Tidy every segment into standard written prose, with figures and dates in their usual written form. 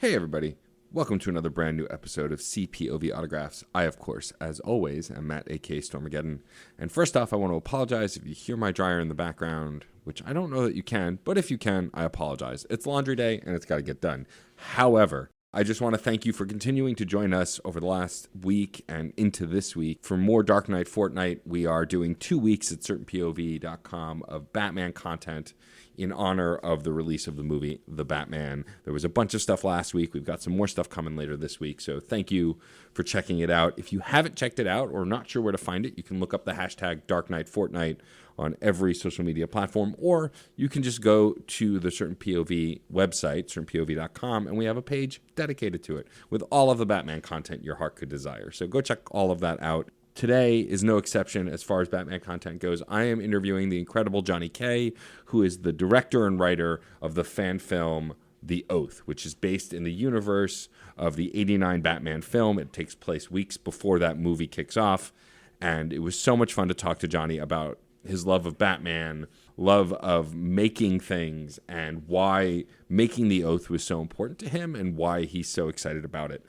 Hey everybody, welcome to another brand new episode of CPOV Autographs. I, of course, as always, am Matt, aka Stormageddon. And first off, I want to apologize if you hear my dryer in the background, which I don't know that you can, but if you can, I apologize. It's laundry day and it's got to get done. However, I just want to thank you for continuing to join us over the last week and into this week. For more Dark Knight Fortnight, we are doing 2 weeks at certainpov.com of Batman content in honor of the release of the movie, The Batman. There was a bunch of stuff last week. We've got some more stuff coming later this week. So thank you for checking it out. If you haven't checked it out or not sure where to find it, you can look up the hashtag Dark Knight Fortnight on every social media platform, or you can just go to the Certain POV website, certainpov.com, and we have a page dedicated to it with all of the Batman content your heart could desire. So go check all of that out. Today is no exception as far as Batman content goes. I am interviewing the incredible Johnny K, who is the director and writer of the fan film The Oath, which is based in the universe of the '89 Batman film. It takes place weeks before that movie kicks off, and it was so much fun to talk to Johnny about his love of Batman, love of making things, and why making The Oath was so important to him and why he's so excited about it.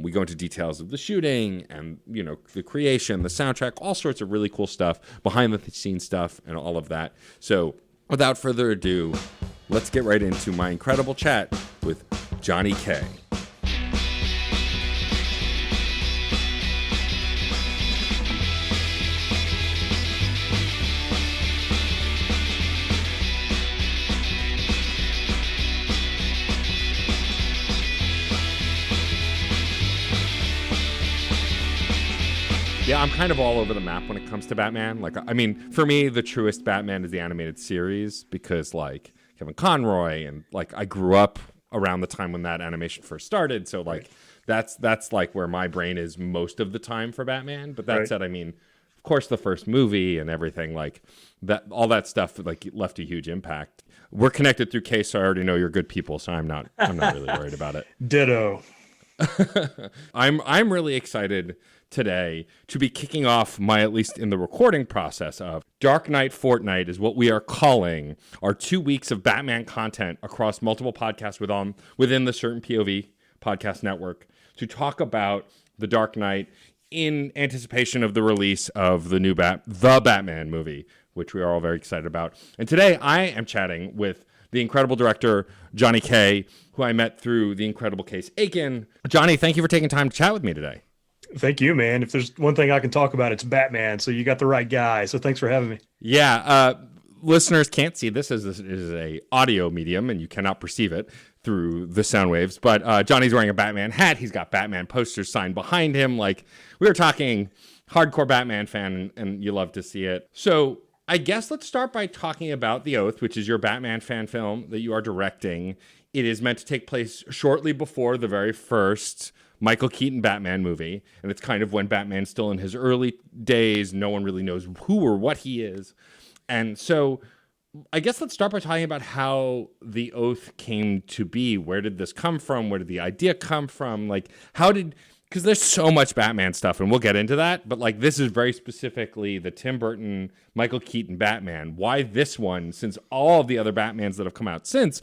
We go into details of the shooting and, the creation, the soundtrack, all sorts of really cool stuff, behind the scenes stuff, and all of that. So without further ado, let's get right into my incredible chat with Johnny K. Yeah, I'm kind of all over the map when it comes to Batman. For me, the truest Batman is the animated series because, Kevin Conroy and, I grew up around the time when that animation first started. So, that's where my brain is most of the time for Batman. But that said, of course, the first movie and everything, that, all that stuff, left a huge impact. We're connected through Case, so I already know you're good people, so I'm not really worried about it. Ditto. I'm really excited today to be kicking off my, at least in the recording process of Dark Knight Fortnight, is what we are calling our 2 weeks of Batman content across multiple podcasts within the Certain POV podcast network to talk about the Dark Knight in anticipation of the release of the new The Batman movie, which we are all very excited about. And today I am chatting with the incredible director, Johnny K, who I met through the incredible Case Aiken. Johnny, thank you for taking time to chat with me today. Thank you, man. If there's one thing I can talk about, it's Batman. So you got the right guy. So thanks for having me. Yeah. Listeners can't see this as this is a audio medium, and you cannot perceive it through the sound waves. But Johnny's wearing a Batman hat. He's got Batman posters signed behind him. We were talking hardcore Batman fan, and you love to see it. So I guess let's start by talking about The Oath, which is your Batman fan film that you are directing. It is meant to take place shortly before the very first Michael Keaton Batman movie, and it's kind of when Batman's still in his early days. No one really knows who or what he is. And so I guess let's start by talking about how The Oath came to be. Where did this come from? Where did the idea come from? Because there's so much Batman stuff, and we'll get into that, but this is very specifically the Tim Burton, Michael Keaton Batman. Why this one, since all of the other Batmans that have come out since,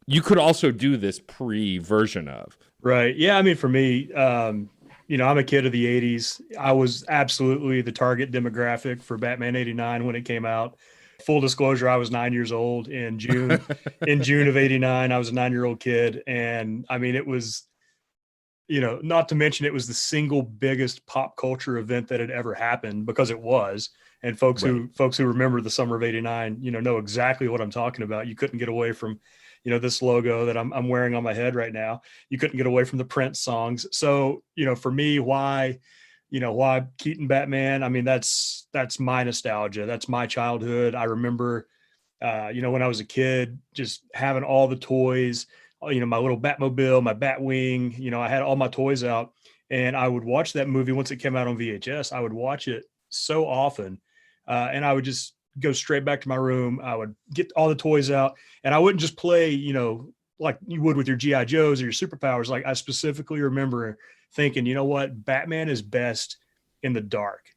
you could also do this pre-version of? Right. Yeah. For me, I'm a kid of the 80s. I was absolutely the target demographic for Batman 89 when it came out. Full disclosure, I was 9 years old in June. In June of 89, I was a 9-year-old kid. And it was, not to mention it was the single biggest pop culture event that had ever happened, because it was. And folks who remember the summer of 89, know exactly what I'm talking about. You couldn't get away from this logo that I'm wearing on my head right now. You couldn't get away from the Prince songs. So, for me, why Keaton Batman? That's my nostalgia. That's my childhood. I remember, when I was a kid, just having all the toys, my little Batmobile, my Batwing, I had all my toys out, and I would watch that movie once it came out on VHS. I would watch it so often, and I would just go straight back to my room. I would get all the toys out, and I wouldn't just play, like you would with your G.I. Joes or your superpowers. I specifically remember thinking, you know what, Batman is best in the dark.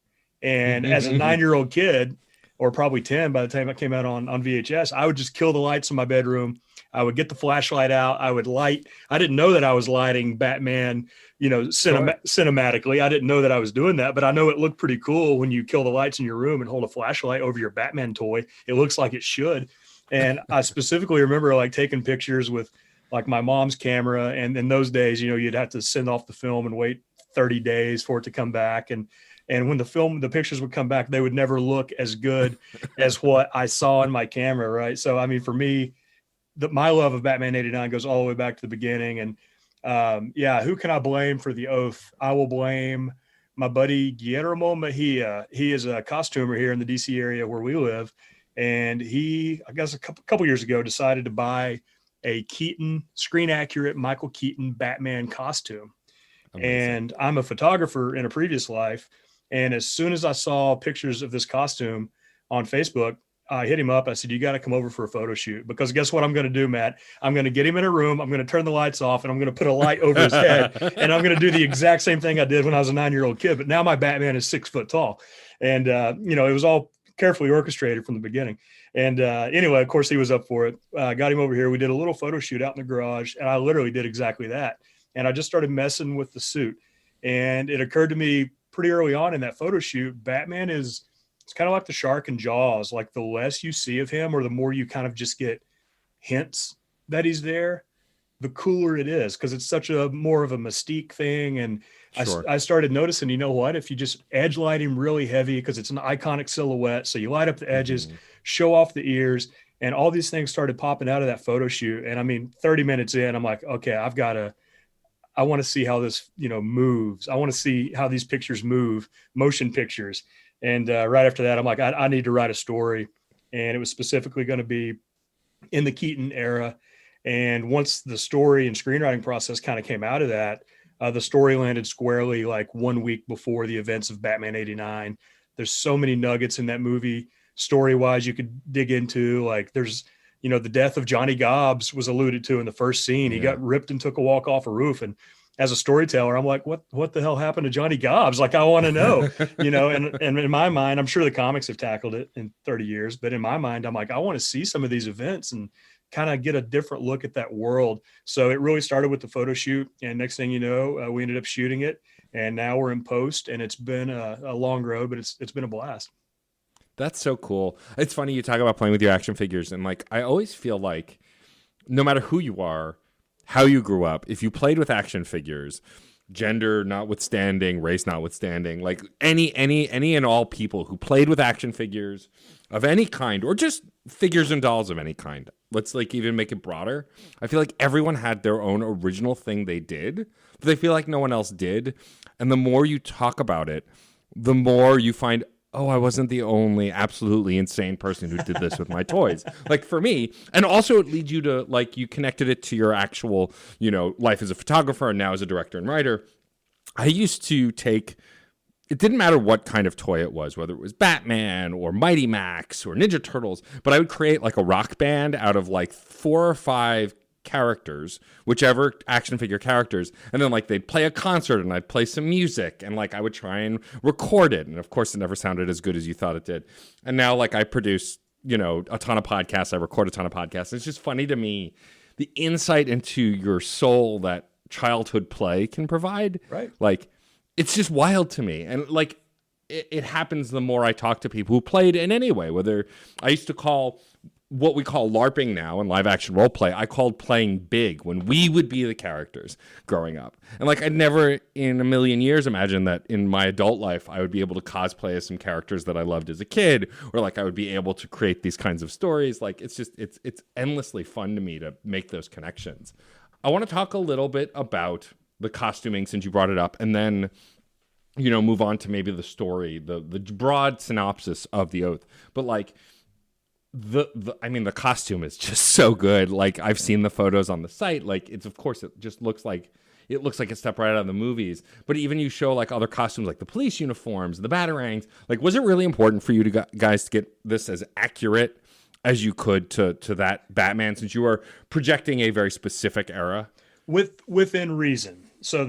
And as a 9-year-old kid, or probably 10 by the time it came out on VHS, I would just kill the lights in my bedroom. I would get the flashlight out. I would light. I didn't know that I was lighting Batman, cinematically. I didn't know that I was doing that, but I know it looked pretty cool when you kill the lights in your room and hold a flashlight over your Batman toy. It looks like it should. And I specifically remember like taking pictures with like my mom's camera. And in those days, you'd have to send off the film and wait 30 days for it to come back. And when the pictures would come back, they would never look as good as what I saw in my camera. Right. So, I mean, for me, my love of Batman 89 goes all the way back to the beginning. And who can I blame for the oath? I will blame my buddy Guillermo Mejia. He is a costumer here in the DC area where we live. And he, I guess a couple years ago, decided to buy a Keaton, screen accurate Michael Keaton Batman costume. Amazing. And I'm a photographer in a previous life. And as soon as I saw pictures of this costume on Facebook, I hit him up. I said, you got to come over for a photo shoot, because guess what I'm going to do, Matt? I'm going to get him in a room. I'm going to turn the lights off and I'm going to put a light over his head. And I'm going to do the exact same thing I did when I was a 9-year-old kid. But now my Batman is 6 foot tall. And, it was all carefully orchestrated from the beginning. And anyway, of course, he was up for it. Got him over here. We did a little photo shoot out in the garage. And I literally did exactly that. And I just started messing with the suit. And it occurred to me pretty early on in that photo shoot, Batman it's kind of like the shark in Jaws. Like the less you see of him or the more you kind of just get hints that he's there, the cooler it is, because it's such a more of a mystique thing. And sure. I started noticing, if you just edge light him really heavy, because it's an iconic silhouette. So you light up the edges, show off the ears, and all these things started popping out of that photo shoot. And I mean, 30 minutes in, I'm like, okay, I want to see how this, moves. I want to see how these pictures move, motion pictures. And right after that, I'm like, I need to write a story. And it was specifically going to be in the Keaton era. And once the story and screenwriting process kind of came out of that, the story landed squarely like 1 week before the events of Batman 89. There's so many nuggets in that movie, story-wise, you could dig into. Like there's, the death of Johnny Gobbs was alluded to in the first scene. He got ripped and took a walk off a roof. And as a storyteller, I'm like, what the hell happened to Johnny Gobbs? Like, I want to know, and in my mind, I'm sure the comics have tackled it in 30 years, but in my mind, I'm like, I want to see some of these events and kind of get a different look at that world. So it really started with the photo shoot. And next thing you know, we ended up shooting it, and now we're in post, and it's been a long road, but it's been a blast. That's so cool. It's funny you talk about playing with your action figures, and like, I always feel like no matter who you are, how you grew up, if you played with action figures, gender notwithstanding, race notwithstanding, like any and all people who played with action figures of any kind, or just figures and dolls of any kind, let's like even make it broader. I feel like everyone had their own original thing they did, but they feel like no one else did. And the more you talk about it, the more you find, oh, I wasn't the only absolutely insane person who did this with my toys. Like for me, and also it leads you to, like, you connected it to your actual, life as a photographer and now as a director and writer. I used to take, it didn't matter what kind of toy it was, whether it was Batman or Mighty Max or Ninja Turtles, but I would create like a rock band out of like 4 or 5 characters, whichever action figure characters, and then like they'd play a concert and I'd play some music, and like I would try and record it, and of course it never sounded as good as you thought it did. And now like I produce a ton of podcasts, I record a ton of podcasts. It's just funny to me the insight into your soul that childhood play can provide. Right. Like it's just wild to me. And like it happens the more I talk to people who played in any way, whether I used to call what we call LARPing now in live action role play, I called playing big, when we would be the characters growing up. And like I'd never in a million years imagined that in my adult life I would be able to cosplay as some characters that I loved as a kid, or like I would be able to create these kinds of stories. Like it's endlessly fun to me to make those connections. I want to talk a little bit about the costuming since you brought it up, and then move on to maybe the story, the broad synopsis of the Oath. But like the costume is just so good. Like I've seen the photos on the site. Like it just looks like a step right out of the movies. But even you show like other costumes, like the police uniforms, the batarangs. Like, was it really important for you to guys to get this as accurate as you could to that Batman, since you are projecting a very specific era? Within reason. So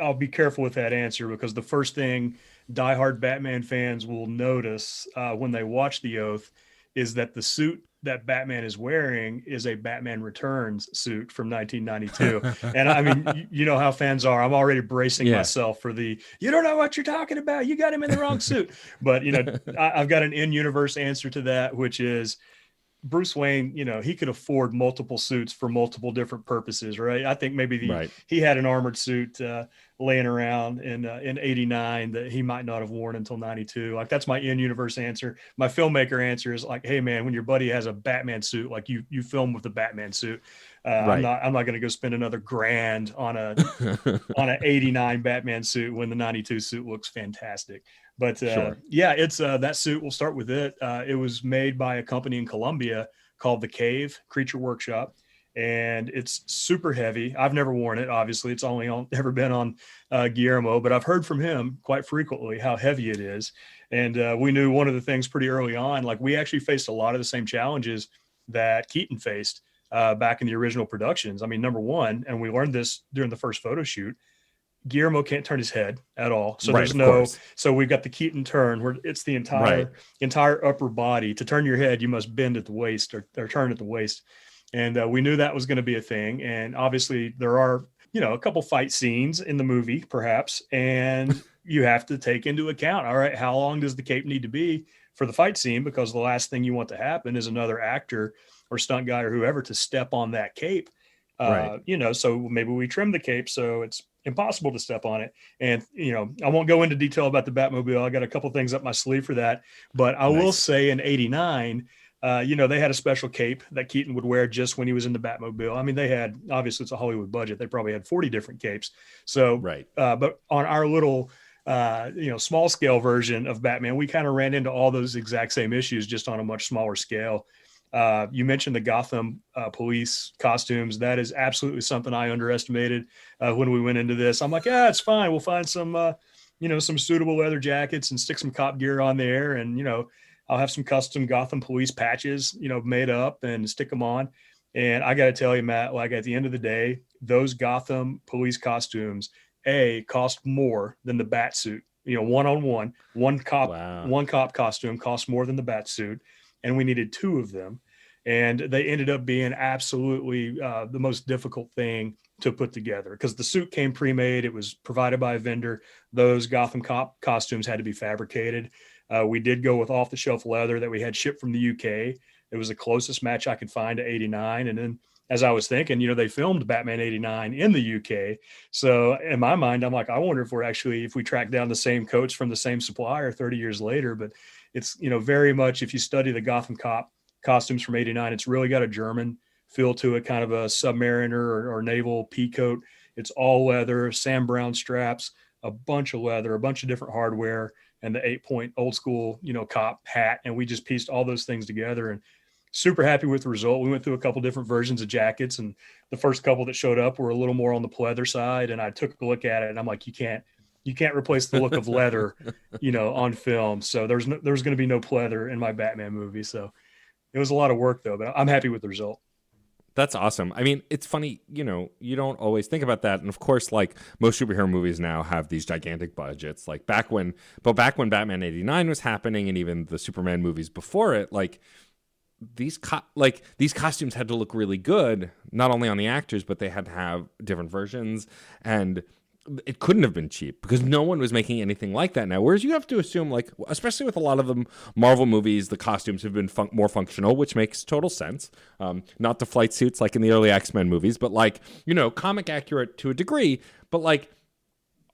I'll be careful with that answer, because the first thing diehard Batman fans will notice when they watch The Oath is that the suit that Batman is wearing is a Batman Returns suit from 1992. And I mean, you know how fans are. I'm already bracing myself for you don't know what you're talking about. You got him in the wrong suit. But, I've got an in-universe answer to that, which is Bruce Wayne, he could afford multiple suits for multiple different purposes, right? I think maybe he had an armored suit laying around in '89 that he might not have worn until '92. Like, that's my in-universe answer. My filmmaker answer is like, hey man, when your buddy has a Batman suit, like you film with the Batman suit. I'm not going to go spend another grand on an '89 Batman suit when the '92 suit looks fantastic. But it's that suit. We'll start with it. It was made by a company in Colombia called the Cave Creature Workshop, and it's super heavy. I've never worn it. Obviously, it's only ever been on Guillermo, but I've heard from him quite frequently how heavy it is. And we knew one of the things pretty early on, like we actually faced a lot of the same challenges that Keaton faced back in the original productions. I mean, number one, and we learned this during the first photo shoot, Guillermo can't turn his head at all. So so we've got the Keaton turn where it's the entire upper body. To turn your head, you must bend at the waist or turn at the waist. And we knew that was going to be a thing. And obviously there are, a couple fight scenes in the movie, perhaps, and you have to take into account, all right, how long does the cape need to be for the fight scene? Because the last thing you want to happen is another actor or stunt guy or whoever to step on that cape. So maybe we trim the cape so it's impossible to step on it. And, I won't go into detail about the Batmobile. I got a couple things up my sleeve for that, but I will say in '89, they had a special cape that Keaton would wear just when he was in the Batmobile. I mean, they had, obviously it's a Hollywood budget. They probably had 40 different capes. So, but on our little, small scale version of Batman, we kind of ran into all those exact same issues, just on a much smaller scale. You mentioned the Gotham police costumes. That is absolutely something I underestimated when we went into this. I'm like, it's fine. We'll find some, some suitable leather jackets and stick some cop gear on there. And, I'll have some custom Gotham police patches, made up and stick them on. And I got to tell you, Matt, like at the end of the day, those Gotham police costumes, cost more than the bat suit. One-on-one, one cop costume costs more than the bat suit. And we needed two of them. And they ended up being absolutely the most difficult thing to put together because the suit came pre-made. It was provided by a vendor. Those Gotham cop costumes had to be fabricated. We did go with off-the-shelf leather that we had shipped from the UK. It was the closest match I could find to '89. And then as I was thinking, they filmed Batman '89 in the UK. So in my mind, I'm like, I wonder if we track down the same coats from the same supplier 30 years later. But it's, very much, if you study the Gotham cop costumes from '89, it's really got a German feel to it, kind of a submariner or naval pea coat. It's all leather, Sam Brown straps, a bunch of leather, a bunch of different hardware, and the 8-point old school, cop hat. And we just pieced all those things together and super happy with the result. We went through a couple different versions of jackets, and the first couple that showed up were a little more on the pleather side. And I took a look at it and I'm like, you can't replace the look of leather, on film. So there's going to be no pleather in my Batman movie. So it was a lot of work though, but I'm happy with the result. That's awesome. I mean, it's funny, you don't always think about that. And of course, like most superhero movies now have these gigantic budgets, like back when Batman '89 was happening and even the Superman movies before it, like these costumes had to look really good, not only on the actors, but they had to have different versions, and it couldn't have been cheap because no one was making anything like that now. Whereas you have to assume, like, especially with a lot of the Marvel movies, the costumes have been more functional, which makes total sense. Not the flight suits like in the early X-Men movies, but like, comic accurate to a degree. But like,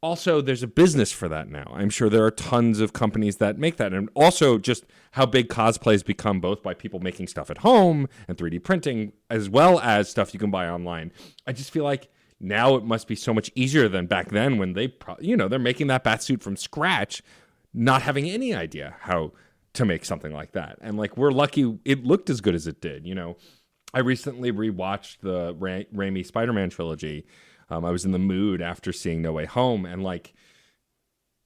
also there's a business for that now. I'm sure there are tons of companies that make that. And also just how big cosplay has become, both by people making stuff at home and 3D printing, as well as stuff you can buy online. I just feel like now it must be so much easier than back then when they're making that bat suit from scratch, not having any idea how to make something like that. And like, we're lucky it looked as good as it did. I recently rewatched the Raimi Spider-Man trilogy. I was in the mood after seeing No Way Home, and like,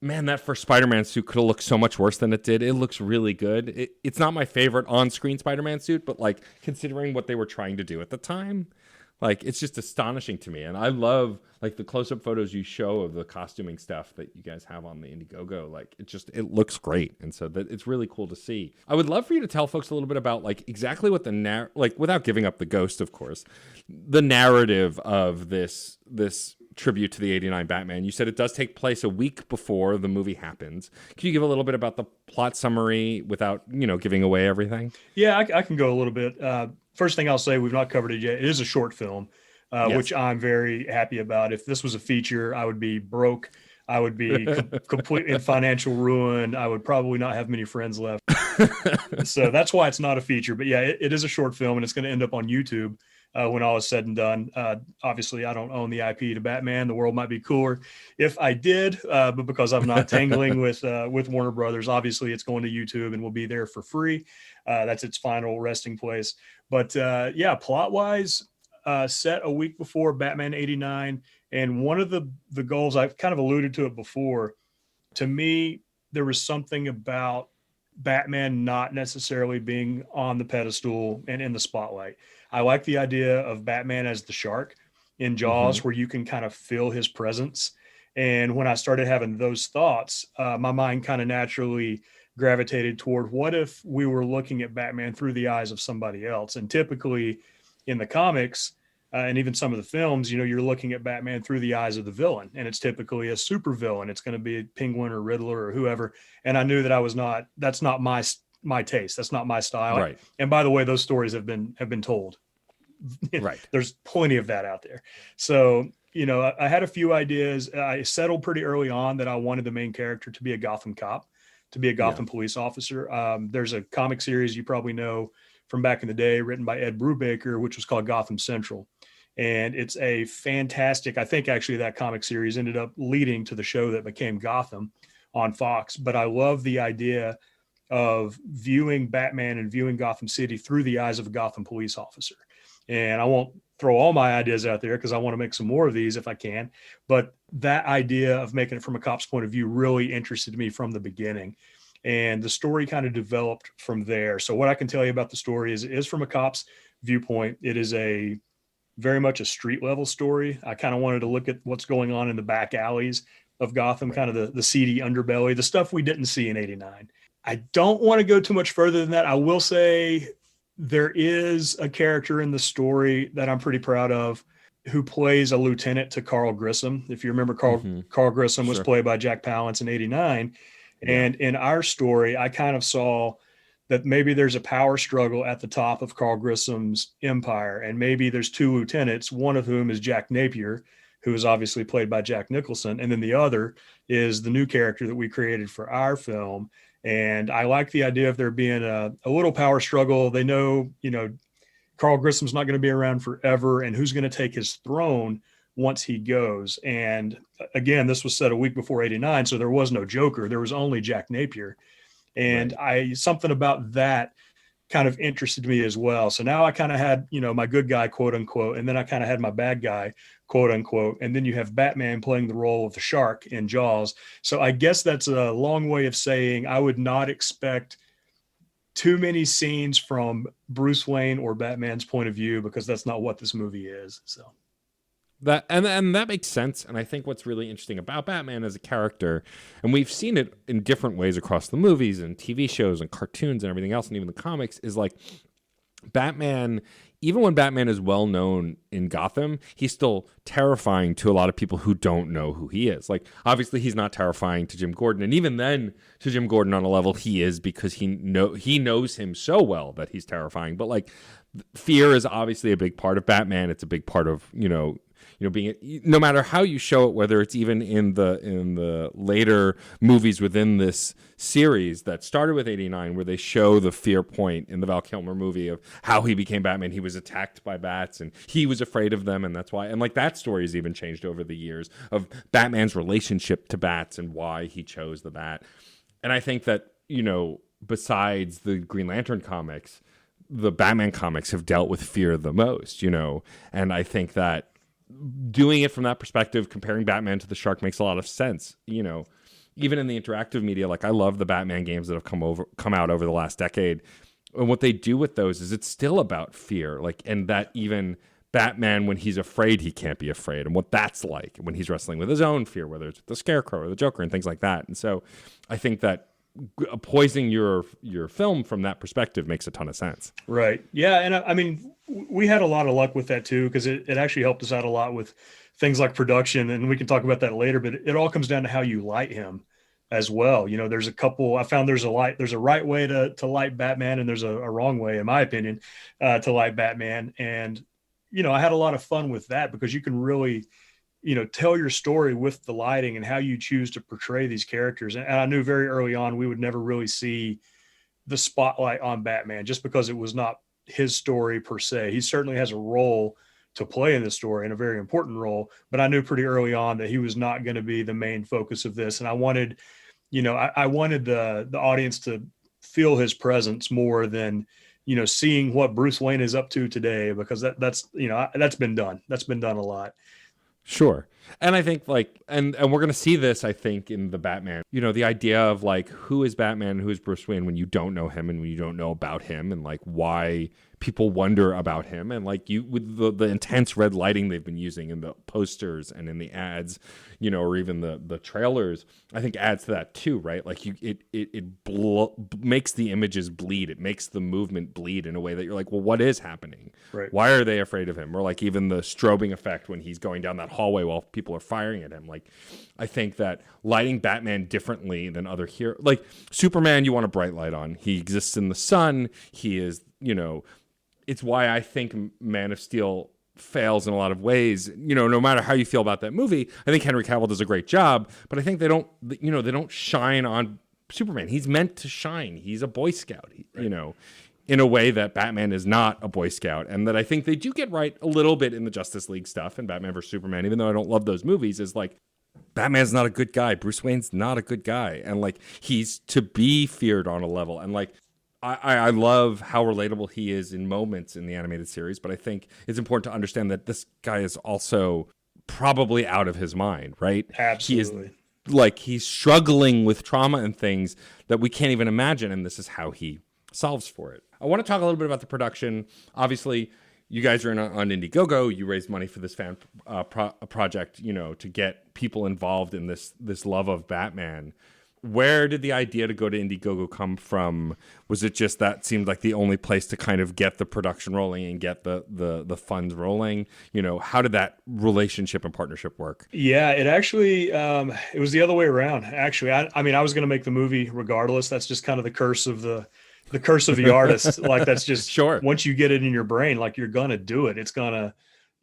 man, that first Spider-Man suit could have looked so much worse than it did. It looks really good. It's not my favorite on-screen Spider-Man suit, but like, considering what they were trying to do at the time, Like, it's just astonishing to me. And I love, like, the close-up photos you show of the costuming stuff that you guys have on the Indiegogo. Like, it looks great. And so that it's really cool to see. I would love for you to tell folks a little bit about, like, exactly what like, without giving up the ghost, of course, the narrative of this tribute to the 89 Batman. You said it does take place a week before the movie happens. Can you give a little bit about the plot summary without, giving away everything? Yeah, I can go a little bit. First thing I'll say, we've not covered it yet. It is a short film, Yes. which I'm very happy about. If this was a feature, I would be broke. I would be completely in financial ruin. I would probably not have many friends left. So that's why it's not a feature. But yeah, it is a short film, and it's going to end up on YouTube when all is said and done. Obviously, I don't own the IP to Batman. The world might be cooler if I did, but because I'm not tangling with Warner Brothers, obviously it's going to YouTube and will be there for free. That's its final resting place. But yeah, plot-wise, set a week before Batman 89. And one of the goals, I've kind of alluded to it before, to me, there was something about Batman not necessarily being on the pedestal and in the spotlight. I like the idea of Batman as the shark in Jaws, where you can kind of feel his presence. And when I started having those thoughts, my mind kind of naturally gravitated toward, what if we were looking at Batman through the eyes of somebody else? And typically in the comics, and even some of the films, you're looking at Batman through the eyes of the villain, and it's typically a super villain. It's going to be Penguin or Riddler or whoever. And I knew that that's not my taste. That's not my style. Right. And by the way, those stories have been told. Right. There's plenty of that out there. So, I had a few ideas. I settled pretty early on that I wanted the main character to be a Gotham cop, to be a Gotham police officer. There's a comic series you probably know from back in the day, written by Ed Brubaker, which was called Gotham Central. And it's a fantastic, I think actually that comic series ended up leading to the show that became Gotham on Fox. But I love the idea of viewing Batman and viewing Gotham City through the eyes of a Gotham police officer. And I won't throw all my ideas out there because I want to make some more of these if I can. But that idea of making it from a cop's point of view really interested me from the beginning. And the story kind of developed from there. So what I can tell you about the story is it is from a cop's viewpoint. It is very much a street level story. I kind of wanted to look at what's going on in the back alleys of Gotham, kind of the seedy underbelly, the stuff we didn't see in 89. I don't want to go too much further than that. I will say there is a character in the story that I'm pretty proud of who plays a lieutenant to Carl Grissom. If you remember, Carl Grissom was played by Jack Palance in 89. And in our story, I kind of saw that maybe there's a power struggle at the top of Carl Grissom's empire. And maybe there's two lieutenants, one of whom is Jack Napier, who is obviously played by Jack Nicholson. And then the other is the new character that we created for our film. And I like the idea of there being a little power struggle. They know, Carl Grissom's not going to be around forever, and who's going to take his throne once he goes. And again, this was set a week before 89. So there was no Joker. There was only Jack Napier. And something about that kind of interested me as well. So now I kind of had, my good guy, quote unquote, and then I kind of had my bad guy, quote unquote. And then you have Batman playing the role of the shark in Jaws. So I guess that's a long way of saying I would not expect too many scenes from Bruce Wayne or Batman's point of view, because that's not what this movie is. So that and that makes sense. And I think what's really interesting about Batman as a character, and we've seen it in different ways across the movies and TV shows and cartoons and everything else, and even the comics, is like Batman, even when Batman is well known in Gotham, he's still terrifying to a lot of people who don't know who he is. Like, obviously he's not terrifying to Jim Gordon, and even then to Jim Gordon on a level he is, because he knows him so well that he's terrifying. But like, fear is obviously a big part of Batman. It's a big part of, being, no matter how you show it, whether it's even in the later movies within this series that started with 89, where they show the fear point in the Val Kilmer movie of how he became Batman. He was attacked by bats and he was afraid of them, and that's why. And like, that story has even changed over the years of Batman's relationship to bats and why he chose the bat. And I think that, besides the Green Lantern comics, the Batman comics have dealt with fear the most, and I think that doing it from that perspective, comparing Batman to the shark, makes a lot of sense. Even in the interactive media, like, I love the Batman games that have come out over the last decade. And what they do with those is it's still about fear. Like, and that even Batman, when he's afraid, he can't be afraid, and what that's like when he's wrestling with his own fear, whether it's the Scarecrow or the Joker and things like that. And so I think that poising your film from that perspective makes a ton of sense. Right. Yeah. And I mean, we had a lot of luck with that too, because it actually helped us out a lot with things like production, and we can talk about that later, but it all comes down to how you light him as well. You know, there's a couple, I found there's a right way to light Batman, and there's a wrong way, in my opinion, to light Batman. And, you know, I had a lot of fun with that because you can really, you know, tell your story with the lighting and how you choose to portray these characters. And I knew very early on we would never really see the spotlight on Batman just because it was not his story per se. He certainly has a role to play in this story, and a very important role, but I knew pretty early on that he was not going to be the main focus of this. And I wanted, you know, I wanted the audience to feel his presence more than, you know, seeing what Bruce Wayne is up to today, because that's, you know, that's been done. That's been done a lot. Sure. And I think like, and we're going to see this, I think, in the Batman, you know, the idea of like, who is Batman, who is Bruce Wayne when you don't know him and when you don't know about him, and like why people wonder about him. And like you, with the intense red lighting they've been using in the posters and in the ads, you know, or even the trailers, I think adds to that too, right? Like it makes the images bleed. It makes the movement bleed in a way that you're like, well, what is happening? Right. Why are they afraid of him? Or like even the strobing effect when he's going down that hallway while people are firing at him. Like, I think that lighting Batman differently than other heroes, like Superman, you want a bright light on. He exists in the sun. He is, you know, it's why I think Man of Steel fails in a lot of ways. You know, no matter how you feel about that movie, I think Henry Cavill does a great job, but I think they don't shine on Superman. He's meant to shine. He's a Boy Scout, you know, in a way that Batman is not a Boy Scout. And that I think they do get right a little bit in the Justice League stuff and Batman vs. Superman, even though I don't love those movies, is like, Batman's not a good guy. Bruce Wayne's not a good guy. And like, he's to be feared on a level. And like, I love how relatable he is in moments in the animated series, but I think it's important to understand that this guy is also probably out of his mind, right? Absolutely. He is like, he's struggling with trauma and things that we can't even imagine, and this is how he solves for it. I want to talk a little bit about the production. Obviously, you guys are on Indiegogo. You raised money for this fan project, you know, to get people involved in this love of Batman. Where did the idea to go to Indiegogo come from? Was it just that seemed like the only place to kind of get the production rolling and get the funds rolling? You know, how did that relationship and partnership work? Yeah, it actually, it was the other way around. Actually, I mean, I was going to make the movie regardless. That's just kind of the curse of the curse of the artist. Like, that's just, sure. Once you get it in your brain, like, you're going to do it.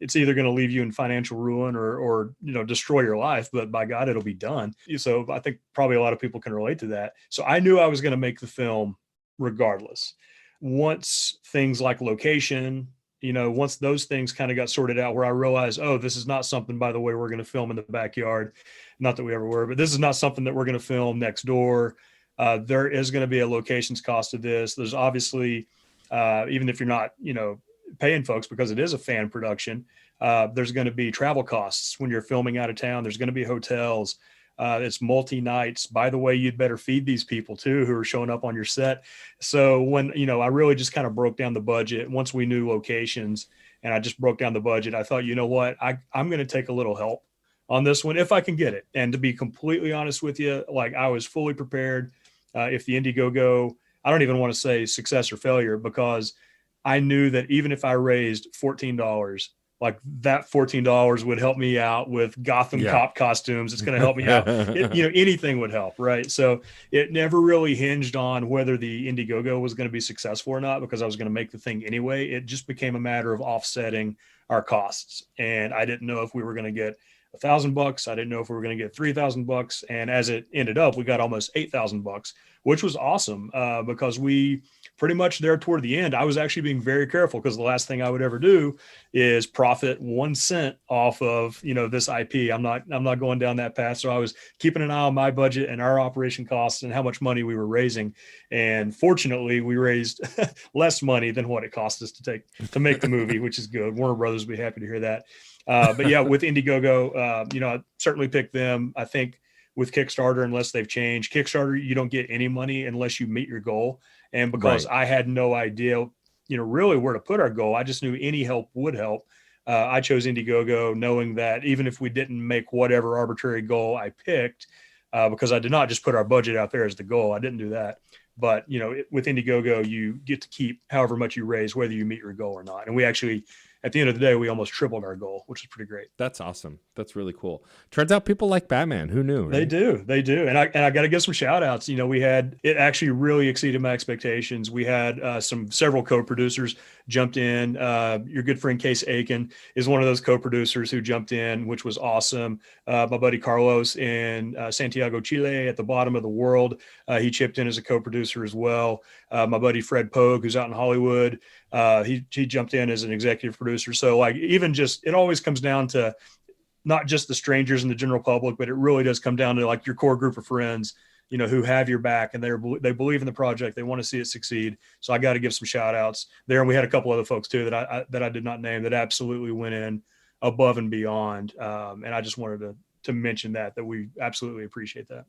It's either going to leave you in financial ruin or, you know, destroy your life, but by God, it'll be done. So I think probably a lot of people can relate to that. So I knew I was going to make the film regardless. Once things like location, you know, once those things kind of got sorted out, where I realized, oh, this is not something, by the way, we're going to film in the backyard. Not that we ever were, but this is not something that we're going to film next door. There is going to be a locations cost to this. There's obviously, even if you're not, you know, paying folks, because it is a fan production, there's going to be travel costs when you're filming out of town. There's going to be hotels. It's multi-nights. By the way, you'd better feed these people too who are showing up on your set. So when, you know, I really just kind of broke down the budget once we knew locations, and I just broke down the budget. I thought, you know what, I'm going to take a little help on this one if I can get it. And to be completely honest with you, like, I was fully prepared. If the Indiegogo, I don't even want to say success or failure, because I knew that even if I raised $14, like, that $14 would help me out with Gotham cop costumes. It's going to help me out. You know, anything would help. Right. So it never really hinged on whether the Indiegogo was going to be successful or not, because I was going to make the thing anyway. It just became a matter of offsetting our costs. And I didn't know if we were going to get $1,000. I didn't know if we were going to get $3,000. And as it ended up, we got almost $8,000, which was awesome, because we pretty much there toward the end, I was actually being very careful, because the last thing I would ever do is profit 1 cent off of, you know, this IP. I'm not going down that path. So I was keeping an eye on my budget and our operation costs and how much money we were raising. And fortunately, we raised less money than what it cost us to make the movie, which is good. Warner Brothers will be happy to hear that. But yeah, with Indiegogo, you know, I certainly picked them. I think with Kickstarter, unless they've changed, Kickstarter, you don't get any money unless you meet your goal. And because I had no idea, you know, really where to put our goal, I just knew any help would help. I chose Indiegogo knowing that even if we didn't make whatever arbitrary goal I picked, because I did not just put our budget out there as the goal. I didn't do that. But, with Indiegogo, you get to keep however much you raise, whether you meet your goal or not. And we actually, at the end of the day, we almost tripled our goal, which is pretty great. That's awesome. That's really cool. Turns out people like Batman. Who knew? Right? They do. And I got to give some shout outs. It actually really exceeded my expectations. We had several co-producers jumped in. Your good friend Case Aiken is one of those co-producers who jumped in, which was awesome. My buddy Carlos in Santiago, Chile, at the bottom of the world, he chipped in as a co-producer as well. My buddy Fred Pogue, who's out in Hollywood, he jumped in as an executive producer. So it always comes down to not just the strangers and the general public, but it really does come down to your core group of friends, who have your back and they believe in the project. They want to see it succeed. So I got to give some shout outs there. And we had a couple other folks too that I did not name that absolutely went in above and beyond. And I just wanted to mention that we absolutely appreciate that.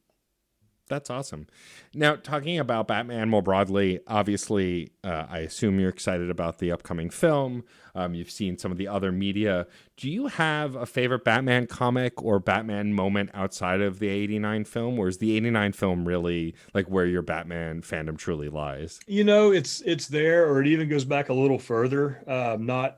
That's awesome. Now, talking about Batman more broadly, obviously, I assume you're excited about the upcoming film. You've seen some of the other media. Do you have a favorite Batman comic or Batman moment outside of the 89 film? Or is the 89 film really where your Batman fandom truly lies? It's there, or it even goes back a little further. Not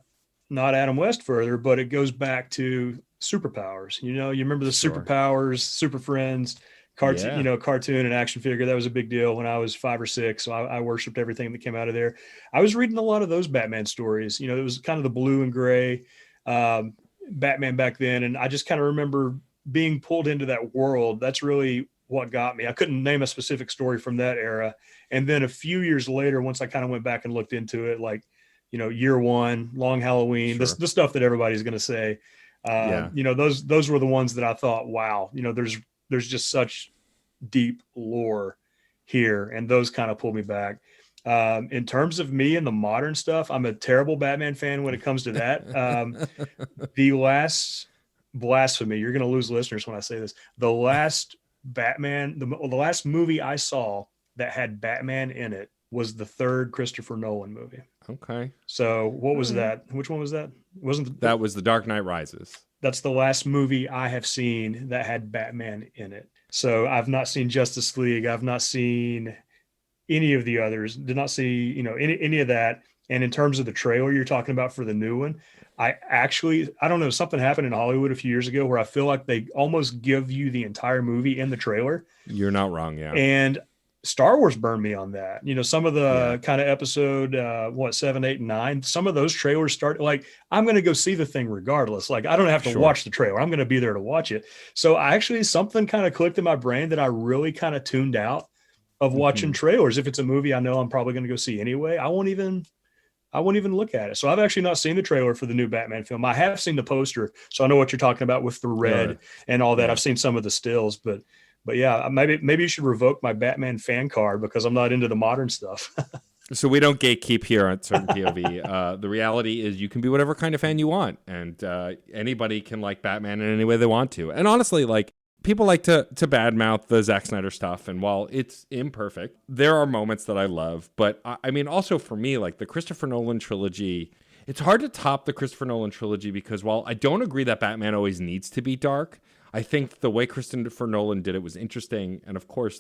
Adam West further, but it goes back to superpowers. You remember the superpowers, Super Friends, cartoon and action figure. That was a big deal when I was 5 or 6. So I worshiped everything that came out of there. I was reading a lot of those Batman stories. It was kind of the blue and gray Batman back then. And I just kind of remember being pulled into that world. That's really what got me. I couldn't name a specific story from that era. And then a few years later, once I kind of went back and looked into it, Year One, Long Halloween, the stuff that everybody's going to say, those were the ones that I thought, wow, there's just such deep lore here. And those kind of pull me back. In terms of me and the modern stuff, I'm a terrible Batman fan when it comes to that. The last blasphemy, you're going to lose listeners when I say this. The last Batman, the last movie I saw that had Batman in it was the third Christopher Nolan movie. Okay. So what was that? Which one was that? That was The Dark Knight Rises. That's the last movie I have seen that had Batman in it. So I've not seen Justice League. I've not seen any of the others. Did not see, any of that. And in terms of the trailer you're talking about for the new one, I don't know, something happened in Hollywood a few years ago where I feel like they almost give you the entire movie in the trailer. You're not wrong, yeah. And Star Wars burned me on that. Some of the kind of episode, 7, 8, and 9, some of those trailers start I'm going to go see the thing regardless. I don't have to watch the trailer. I'm going to be there to watch it. So something kind of clicked in my brain that I really kind of tuned out of watching trailers. If it's a movie I know I'm probably going to go see anyway, I won't even look at it. So I've actually not seen the trailer for the new Batman film. I have seen the poster, so I know what you're talking about with the red and all that. Yeah. I've seen some of the stills, but yeah, maybe you should revoke my Batman fan card because I'm not into the modern stuff. So we don't gatekeep here on Certain POV. The reality is you can be whatever kind of fan you want, and anybody can like Batman in any way they want to. And honestly, people like to badmouth the Zack Snyder stuff, and while it's imperfect, there are moments that I love. But I mean, also for me, the Christopher Nolan trilogy, it's hard to top the Christopher Nolan trilogy because while I don't agree that Batman always needs to be dark, I think the way Christopher Nolan did it was interesting. And of course,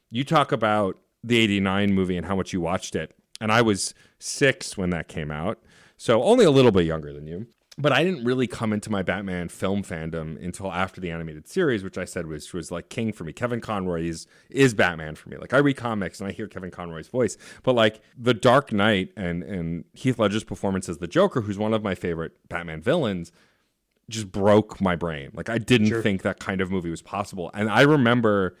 you talk about the 89 movie and how much you watched it. And I was 6 when that came out. So only a little bit younger than you. But I didn't really come into my Batman film fandom until after the animated series, which I said was king for me. Kevin Conroy is Batman for me. I read comics and I hear Kevin Conroy's voice. But The Dark Knight and Heath Ledger's performance as the Joker, who's one of my favorite Batman villains, just broke my brain. I didn't think that kind of movie was possible. And I remember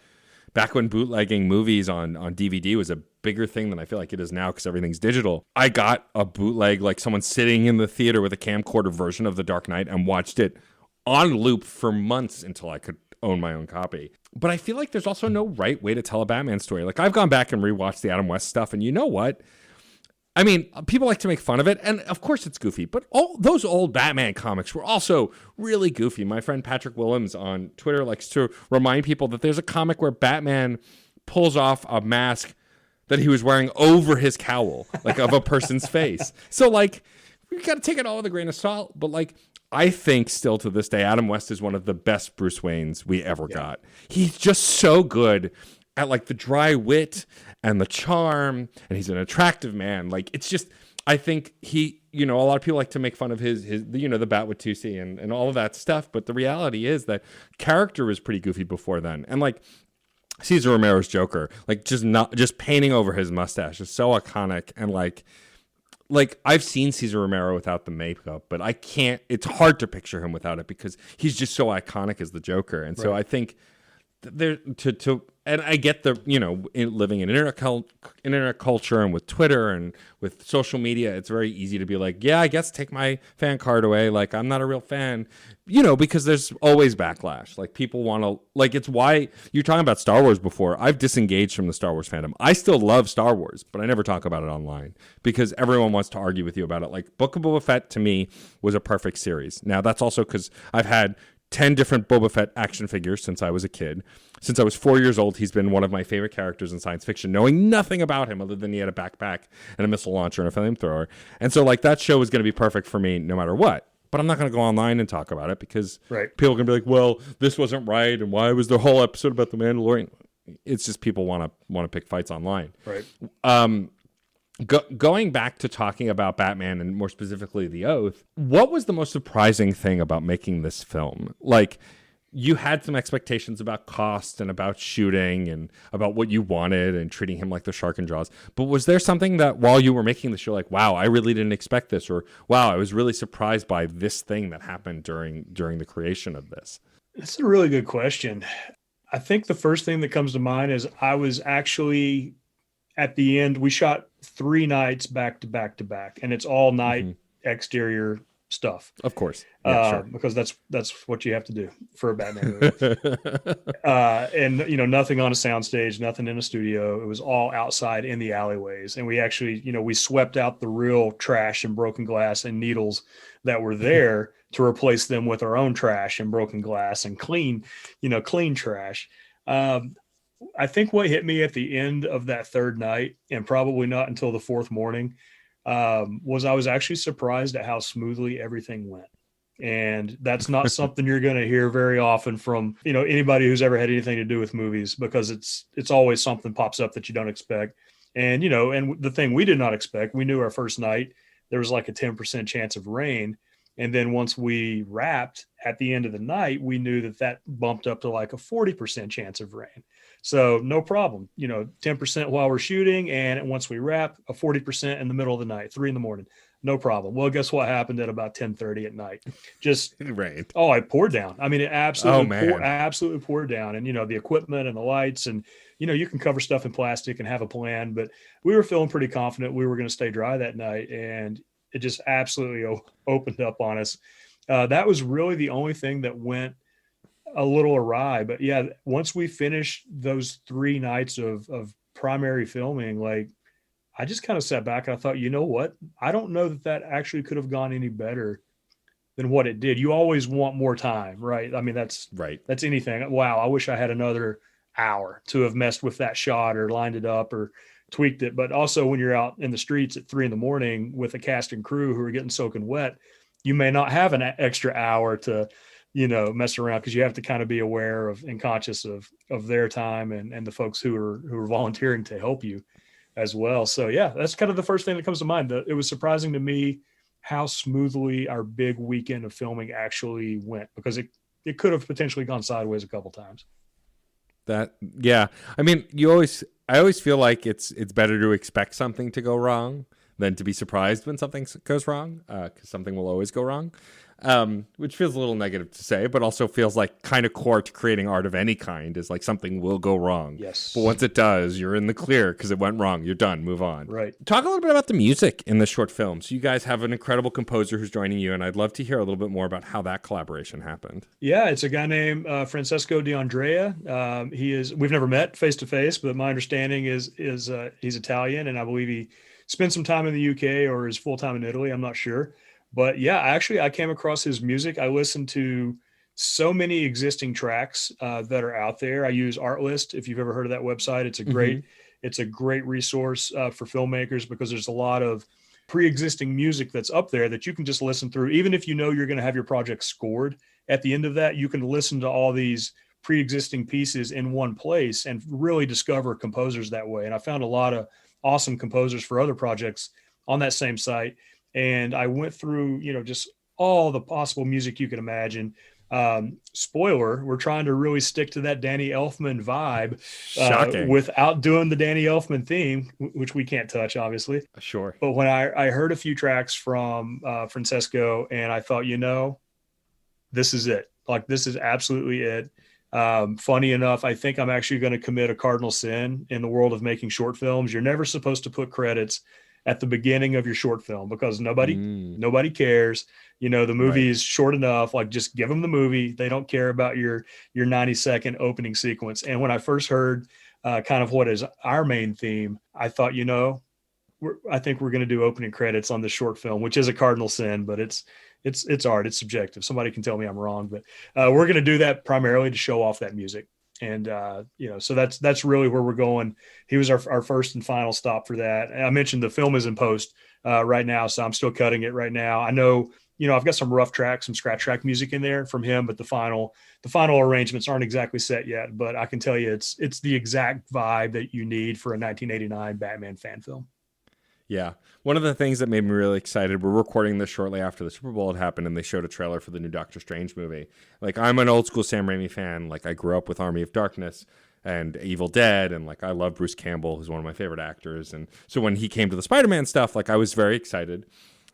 back when bootlegging movies on DVD was a bigger thing than I feel like it is now because everything's digital. I got a bootleg, someone sitting in the theater with a camcorder version of The Dark Knight and watched it on loop for months until I could own my own copy. But I feel like there's also no right way to tell a Batman story. I've gone back and rewatched the Adam West stuff, and you know what? I mean, people like to make fun of it, and of course it's goofy, but all those old Batman comics were also really goofy. My friend Patrick Willems on Twitter likes to remind people that there's a comic where Batman pulls off a mask that he was wearing over his cowl, of a person's face. So, we got to take it all with a grain of salt. But like, I think still to this day, Adam West is one of the best Bruce Waynes we ever got. He's just so good at like the dry wit and the charm, and he's an attractive man. Like, it's just, I think he, you know, a lot of people like to make fun of his you know, the bat with 2C and all of that stuff. But the reality is that character was pretty goofy before then. And like, Cesar Romero's Joker, like just painting over his mustache is so iconic. And like I've seen Cesar Romero without the makeup, but I can't, it's hard to picture him without it because he's just so iconic as the Joker. And so I think there and I get the, you know, living in internet culture and with Twitter and with social media, it's very easy to be like, yeah, I guess take my fan card away. Like, I'm not a real fan, you know, because there's always backlash. Like, people want to, like, it's why you're talking about Star Wars before. I've disengaged from the Star Wars fandom. I still love Star Wars, but I never talk about it online because everyone wants to argue with you about it. Like, Book of Boba Fett to me was a perfect series. Now, that's also because I've had 10 different Boba Fett action figures since I was a kid. Since I was 4 years old, he's been one of my favorite characters in science fiction, knowing nothing about him other than he had a backpack and a missile launcher and a flamethrower. And so, like, that show was going to be perfect for me no matter what. But I'm not going to go online and talk about it because people are going to be like, well, this wasn't right, and why was the whole episode about the Mandalorian? It's just people want to pick fights online. Right. Going back to talking about Batman and more specifically The Oath, what was the most surprising thing about making this film? Like, you had some expectations about cost and about shooting and about what you wanted and treating him like the shark in Jaws. But was there something that while you were making this, you're like, wow, I really didn't expect this, or wow, I was really surprised by this thing that happened during the creation of this? That's a really good question. I think the first thing that comes to mind is I was actually at the end, we shot 3 nights back to back to back, and it's all night exterior stuff. Of course. Yeah, sure. Because that's what you have to do for a Batman movie. And, you know, nothing on a soundstage, nothing in a studio. It was all outside in the alleyways. And we actually, you know, we swept out the real trash and broken glass and needles that were there to replace them with our own trash and broken glass and clean trash. I think what hit me at the end of that third night, and probably not until the fourth morning, was I was actually surprised at how smoothly everything went. And that's not something you're going to hear very often from, you know, anybody who's ever had anything to do with movies, because it's always something pops up that you don't expect. And, you know, and the thing we did not expect, we knew our first night there was like a 10% chance of rain. And then once we wrapped at the end of the night, we knew that bumped up to like a 40% chance of rain. So no problem, you know, 10% while we're shooting. And once we wrap, a 40% in the middle of the night, 3 a.m, no problem. Well, guess what happened at about 10:30 at night? Just rain. Oh, it poured down. I mean, it absolutely poured down. And, you know, the equipment and the lights, and, you know, you can cover stuff in plastic and have a plan, but we were feeling pretty confident we were going to stay dry that night. And it just absolutely opened up on us. That was really the only thing that went a little awry. But yeah, once we finished those 3 nights of primary filming, like, I just kind of sat back and I thought, you know what? I don't know that actually could have gone any better than what it did. You always want more time, right? I mean, that's right. That's anything. Wow, I wish I had another hour to have messed with that shot or lined it up or tweaked it. But also when you're out in the streets at 3 a.m. with a cast and crew who are getting soaking wet, you may not have an extra hour to, you know, mess around, because you have to kind of be aware of and conscious of their time and the folks who are volunteering to help you as well. So yeah, that's kind of the first thing that comes to mind. It was surprising to me how smoothly our big weekend of filming actually went, because it could have potentially gone sideways a couple times. Yeah. I mean, I always feel like it's better to expect something to go wrong than to be surprised when something goes wrong, because something will always go wrong, which feels a little negative to say, but also feels like kind of core to creating art of any kind is like something will go wrong. Yes. But once it does, you're in the clear because it went wrong. You're done. Move on. Right. Talk a little bit about the music in this short film. So you guys have an incredible composer who's joining you, and I'd love to hear a little bit more about how that collaboration happened. Yeah, it's a guy named Francesco D'Andrea. We've never met face to face, but my understanding is he's Italian, and I believe he spent some time in the UK or is full time in Italy. I'm not sure. But yeah, actually, I came across his music. I listened to so many existing tracks that are out there. I use Artlist. If you've ever heard of that website, it's a great resource for filmmakers, because there's a lot of pre-existing music that's up there that you can just listen through. Even if you know you're going to have your project scored at the end of that, you can listen to all these pre-existing pieces in one place and really discover composers that way. And I found a lot of awesome composers for other projects on that same site. And I went through, just all the possible music you can imagine. Spoiler, we're trying to really stick to that Danny Elfman vibe without doing the Danny Elfman theme, which we can't touch, obviously. Sure. But when I heard a few tracks from Francesco, and I thought, this is it. Like, this is absolutely it. Funny enough, I think I'm actually going to commit a cardinal sin in the world of making short films. You're never supposed to put credits at the beginning of your short film because nobody cares. The movie is short enough. Like, just give them the movie. They don't care about your 90-second opening sequence. And when I first heard kind of what is our main theme, I thought, I think we're going to do opening credits on this short film, which is a cardinal sin, but it's art. It's subjective. Somebody can tell me I'm wrong, but we're going to do that primarily to show off that music. And, so that's really where we're going. He was our first and final stop for that. And I mentioned the film is in post right now, so I'm still cutting it right now. I know, I've got some rough tracks, some scratch track music in there from him, but the final arrangements aren't exactly set yet, but I can tell you it's the exact vibe that you need for a 1989 Batman fan film. Yeah. One of the things that made me really excited, we're recording this shortly after the Super Bowl had happened, and they showed a trailer for the new Doctor Strange movie. Like, I'm an old school Sam Raimi fan. Like, I grew up with Army of Darkness and Evil Dead, and like, I love Bruce Campbell, who's one of my favorite actors. And so when he came to the Spider-Man stuff, like, I was very excited.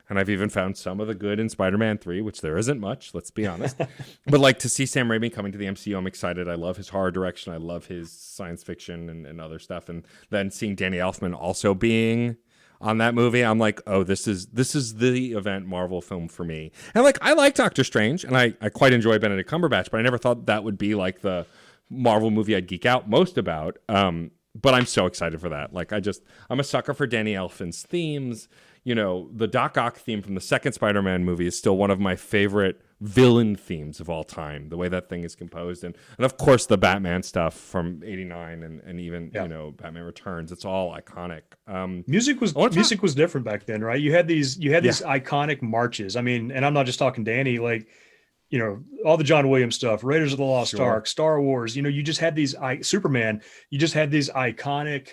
And I've even found some of the good in Spider-Man 3, which there isn't much, let's be honest. But like, to see Sam Raimi coming to the MCU, I'm excited. I love his horror direction. I love his science fiction and other stuff. And then seeing Danny Elfman also being on that movie, I'm like, oh, this is the event Marvel film for me. And like, I like Doctor Strange, and I quite enjoy Benedict Cumberbatch, but I never thought that would be like the Marvel movie I'd geek out most about. But I'm so excited for that. Like, I'm a sucker for Danny Elfman's themes. The Doc Ock theme from the second Spider-Man movie is still one of my favorite villain themes of all time, the way that thing is composed. And of course, the Batman stuff from 89 and even, Batman Returns. It's all iconic. Music was different back then, right? You had these iconic marches. I mean, and I'm not just talking Danny, like, all the John Williams stuff, Raiders of the Lost Ark, Star Wars, you just had these Superman, you just had these iconic,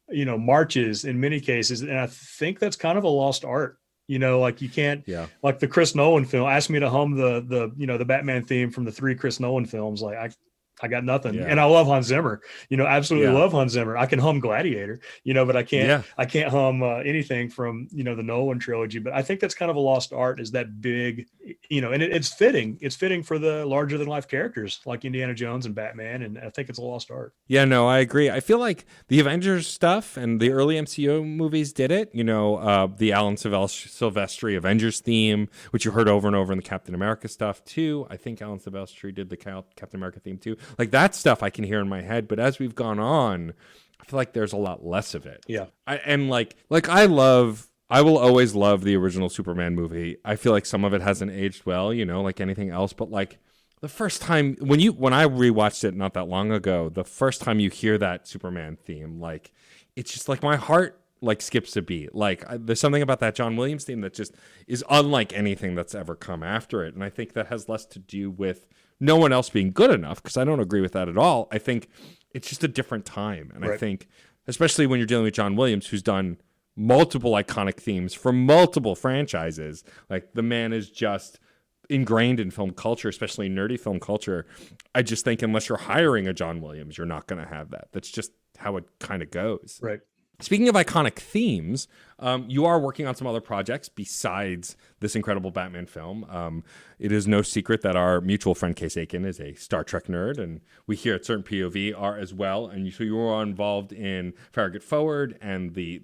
marches in many cases. And I think that's kind of a lost art, like you can't, like the Chris Nolan film, ask me to hum the Batman theme from the 3 Chris Nolan films. Like I got nothing. And I love Hans Zimmer, absolutely love Hans Zimmer. I can hum Gladiator, but I can't hum anything from, the Nolan trilogy. But I think that's kind of a lost art, is that big, and it's fitting. It's fitting for the larger than life characters like Indiana Jones and Batman. And I think it's a lost art. Yeah, no, I agree. I feel like the Avengers stuff and the early MCU movies did it, the Alan Silvestri Avengers theme, which you heard over and over in the Captain America stuff too. I think Alan Silvestri did the Captain America theme too. Like, that stuff I can hear in my head, but as we've gone on, I feel like there's a lot less of it. Yeah. I will always love the original Superman movie. I feel like some of it hasn't aged well, like anything else, but like the first time when I rewatched it not that long ago, the first time you hear that Superman theme, like, it's just like my heart like skips a beat. Like, there's something about that John Williams theme that just is unlike anything that's ever come after it. And I think that has less to do with no one else being good enough, because I don't agree with that at all. I think it's just a different time. And I think, especially when you're dealing with John Williams, who's done multiple iconic themes for multiple franchises, like, the man is just ingrained in film culture, especially nerdy film culture. I just think unless you're hiring a John Williams, you're not going to have that. That's just how it kind of goes. Right. Speaking of iconic themes, you are working on some other projects besides this incredible Batman film. It is no secret that our mutual friend Case Aiken is a Star Trek nerd, and we here at Certain POV are as well. And so you were involved in Farragut Forward and the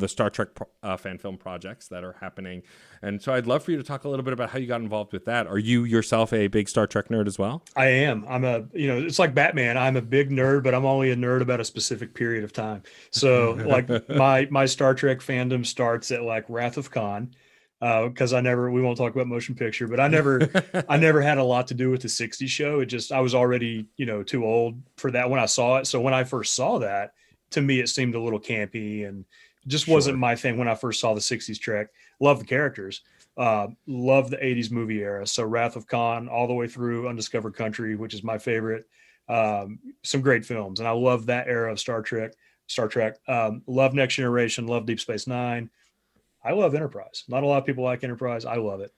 Star Trek fan film projects that are happening. And so I'd love for you to talk a little bit about how you got involved with that. Are you yourself a big Star Trek nerd as well? I am. It's like Batman. I'm a big nerd, but I'm only a nerd about a specific period of time. So like my Star Trek fandom starts at like Wrath of Khan. Because we won't talk about motion picture, but I never had a lot to do with the 60s show. I was already, too old for that when I saw it. So when I first saw that, to me, it seemed a little campy and, Just wasn't Sure. my thing when I first saw the 60s Trek. Love the characters. Love the 80s movie era. So Wrath of Khan all the way through Undiscovered Country, which is my favorite. Some great films. And I love that era of Star Trek. Love Next Generation, love Deep Space Nine. I love Enterprise. Not a lot of people like Enterprise. I love it.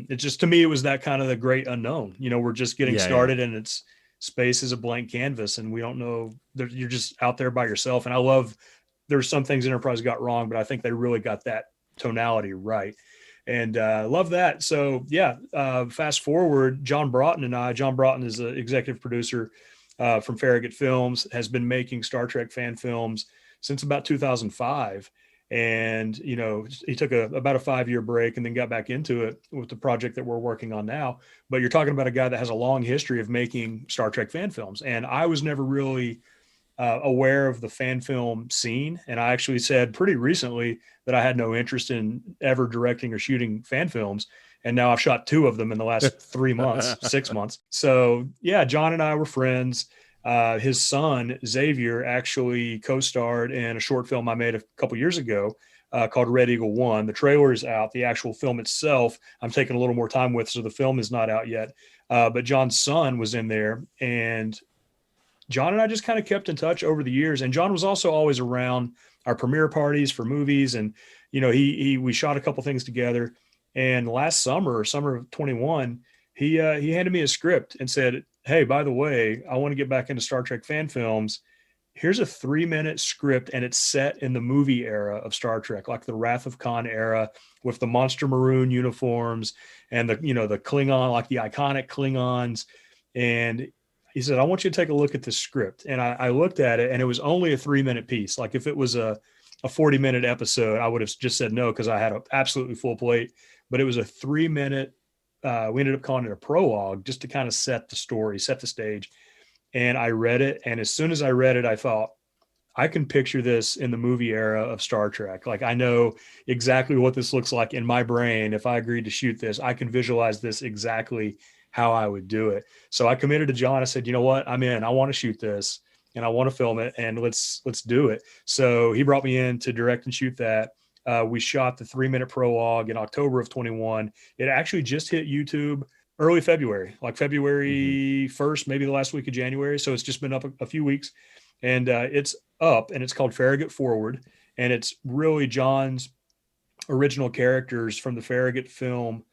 It just, to me, it was that kind of the great unknown. We're just getting started and it's space is a blank canvas and we don't know, you're just out there by yourself. And I love, there's some things Enterprise got wrong, but I think they really got that tonality right. And love that. So yeah, fast forward, John Broughton is the executive producer from Farragut Films, has been making Star Trek fan films since about 2005. And, he took about a 5-year break and then got back into it with the project that we're working on now. But you're talking about a guy that has a long history of making Star Trek fan films. And I was never really aware of the fan film scene. And I actually said pretty recently that I had no interest in ever directing or shooting fan films. And now I've shot 2 of them in the last 3 months, 6 months. So yeah, John and I were friends. His son, Xavier, actually co-starred in a short film I made a couple years ago called Red Eagle 1. The trailer is out. The actual film itself, I'm taking a little more time with, so the film is not out yet. But John's son was in there, and John and I just kind of kept in touch over the years. And John was also always around our premiere parties for movies. And, we shot a couple things together. And last summer of 21, he handed me a script and said, hey, by the way, I want to get back into Star Trek fan films. Here's a 3-minute script, and it's set in the movie era of Star Trek, like the Wrath of Khan era with the monster maroon uniforms and the Klingon, like the iconic Klingons. And he said, I want you to take a look at this script. And I looked at it, and it was only a 3-minute piece. Like if it was a 40-minute episode, I would have just said no, because I had an absolutely full plate. But it was a 3-minute, we ended up calling it a prologue, just to kind of set the story, set the stage. And I read it. And as soon as I read it, I thought, I can picture this in the movie era of Star Trek. Like I know exactly what this looks like in my brain. If I agreed to shoot this, I can visualize this exactly how I would do it. So I committed to John. I said, you know what? I'm in. I want to shoot this and I want to film it, and let's do it. So he brought me in to direct and shoot that. We shot the 3-minute prologue in October of 21. It actually just hit YouTube early February, like February 1st, maybe the last week of January. So it's just been up a few weeks, and it's up, and it's called Farragut Forward. And it's really John's original characters from the Farragut film,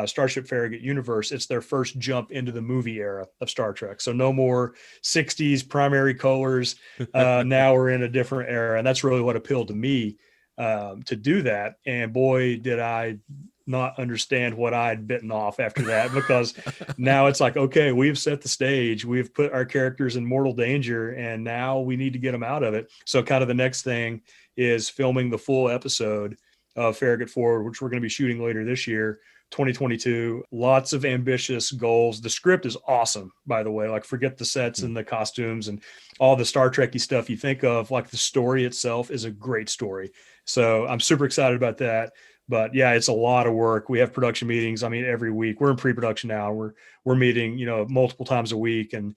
Starship Farragut universe. It's their first jump into the movie era of Star Trek. So no more 60s primary colors. Now we're in a different era. And that's really what appealed to me to do that. And boy, did I not understand what I'd bitten off after that, because now it's like, okay, we've set the stage. We've put our characters in mortal danger, and now we need to get them out of it. So kind of the next thing is filming the full episode of Farragut Forward, which we're going to be shooting later this year, 2022. Lots of ambitious goals. The script is awesome, by the way. Like, forget the sets and the costumes and all the Star Trek-y stuff you think of. Like, the story itself is a great story. So I'm super excited about that. But yeah, it's a lot of work. We have production meetings. I mean, every week. We're in pre-production now. We're meeting, multiple times a week and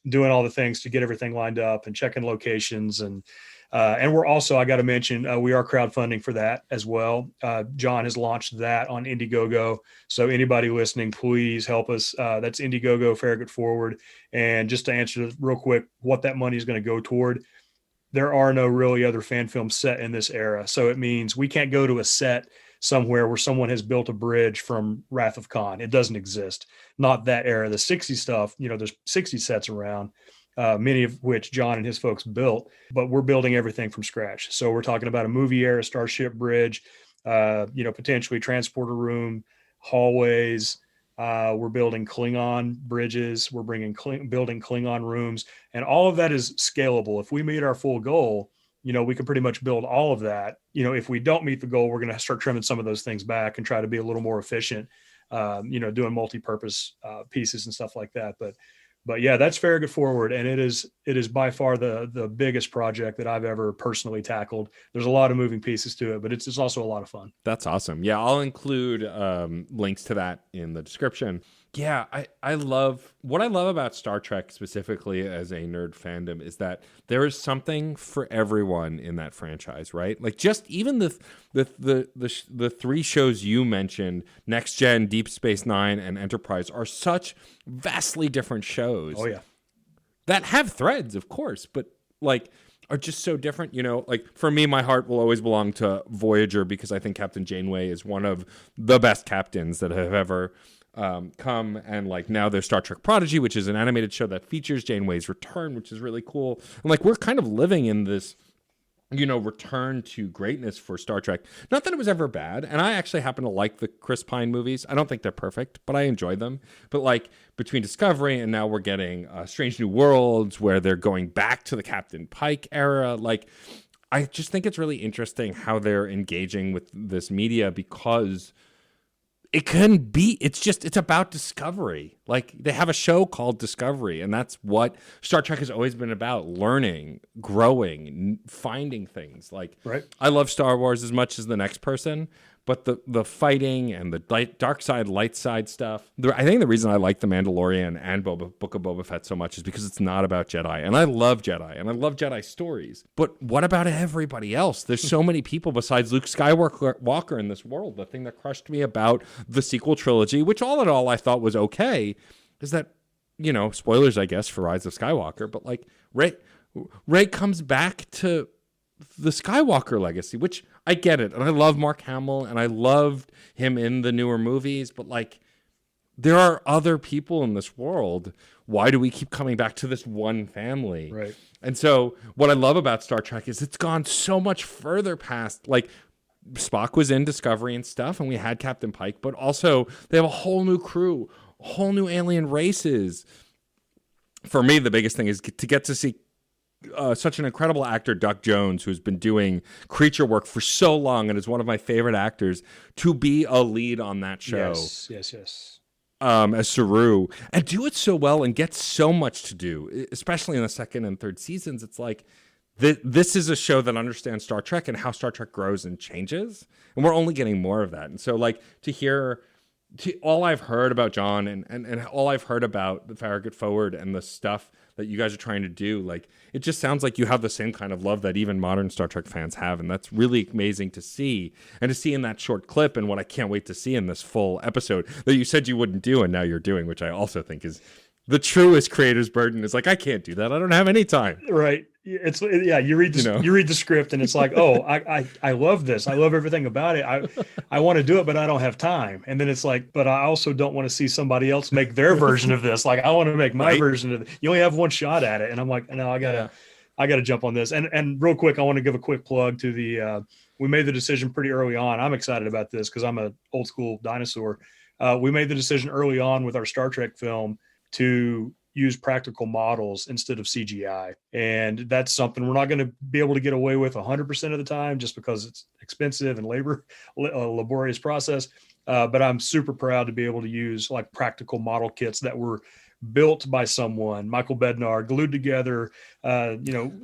doing all the things to get everything lined up and checking locations. And we're also, I got to mention, we are crowdfunding for that as well. John has launched that on Indiegogo. So anybody listening, please help us. That's Indiegogo, Farragut Forward. And just to answer real quick, what that money is going to go toward, there are no really other fan films set in this era. So it means we can't go to a set somewhere where someone has built a bridge from Wrath of Khan. It doesn't exist. Not that era. The 60s stuff, there's 60 sets around. Many of which John and his folks built, but we're building everything from scratch. So we're talking about a movie era starship bridge, potentially transporter room, hallways. We're building Klingon bridges. We're building Klingon rooms, and all of that is scalable. If we meet our full goal, we can pretty much build all of that. If we don't meet the goal, we're going to start trimming some of those things back and try to be a little more efficient, doing multi-purpose pieces and stuff like that. But yeah, that's Farragut Forward, and it is by far the biggest project that I've ever personally tackled. There's a lot of moving pieces to it, but it's also a lot of fun. That's awesome. Yeah, I'll include links to that in the description. Yeah, I love what I love about Star Trek specifically as a nerd fandom is that there is something for everyone in that franchise, right? Like just even the three shows you mentioned, Next Gen, Deep Space Nine, and Enterprise, are such vastly different shows. Oh yeah. That have threads, of course, but like are just so different. Like for me, my heart will always belong to Voyager because I think Captain Janeway is one of the best captains that have ever come. And like now there's Star Trek Prodigy, which is an animated show that features Janeway's return, which is really cool. And like we're kind of living in this return to greatness for Star Trek. Not that it was ever bad. And I actually happen to like the Chris Pine movies. I don't think they're perfect, but I enjoy them. But like between Discovery and now we're getting Strange New Worlds where they're going back to the Captain Pike era. Like I just think it's really interesting how they're engaging with this media because it's about discovery. Like they have a show called Discovery, and that's what Star Trek has always been about: learning, growing, finding things. Like, right. I love Star Wars as much as the next person, but the fighting and the dark side, light side stuff. I think the reason I like The Mandalorian and Book of Boba Fett so much is because it's not about Jedi, and I love Jedi, and I love Jedi stories. But what about everybody else? There's so many people besides Luke Skywalker in this world. The thing that crushed me about the sequel trilogy, which all in all I thought was okay, is that, spoilers, I guess, for Rise of Skywalker, but like Rey comes back to the Skywalker legacy, which I get it. And I love Mark Hamill and I loved him in the newer movies, but like there are other people in this world. Why do we keep coming back to this one family? Right. And so what I love about Star Trek is it's gone so much further past, like Spock was in Discovery and stuff, and we had Captain Pike, but also they have a whole new crew, whole new alien races. For me, the biggest thing is to get to see such an incredible actor, Duck Jones, who's been doing creature work for so long and is one of my favorite actors, to be a lead on that show. Yes. As Saru, and do it so well and get so much to do, especially in the second and third seasons. It's like this is a show that understands Star Trek and how Star Trek grows and changes, and we're only getting more of that. And so, like, to hear all I've heard about John and all I've heard about the Farragut Forward and the stuff that you guys are trying to do, like, it just sounds like you have the same kind of love that even modern Star Trek fans have, and that's really amazing to see. And to see in that short clip, and what I can't wait to see in this full episode that you said you wouldn't do and now you're doing, which I also think is the truest creator's burden. Is like, I can't do that. I don't have any time. Right. You read the script and it's like, oh, I love this. I love everything about it. I want to do it, but I don't have time. And then it's like, but I also don't want to see somebody else make their version of this. Like, I want to make my version of it. You only have one shot at it. And I'm like, no, I gotta jump on this. And real quick, I want to give a quick plug to we made the decision pretty early on. I'm excited about this because I'm an old school dinosaur. We made the decision early on with our Star Trek film to use practical models instead of CGI. And that's something we're not going to be able to get away with 100% of the time just because it's expensive and laborious process. But I'm super proud to be able to use like practical model kits that were built by someone, Michael Bednar, glued together,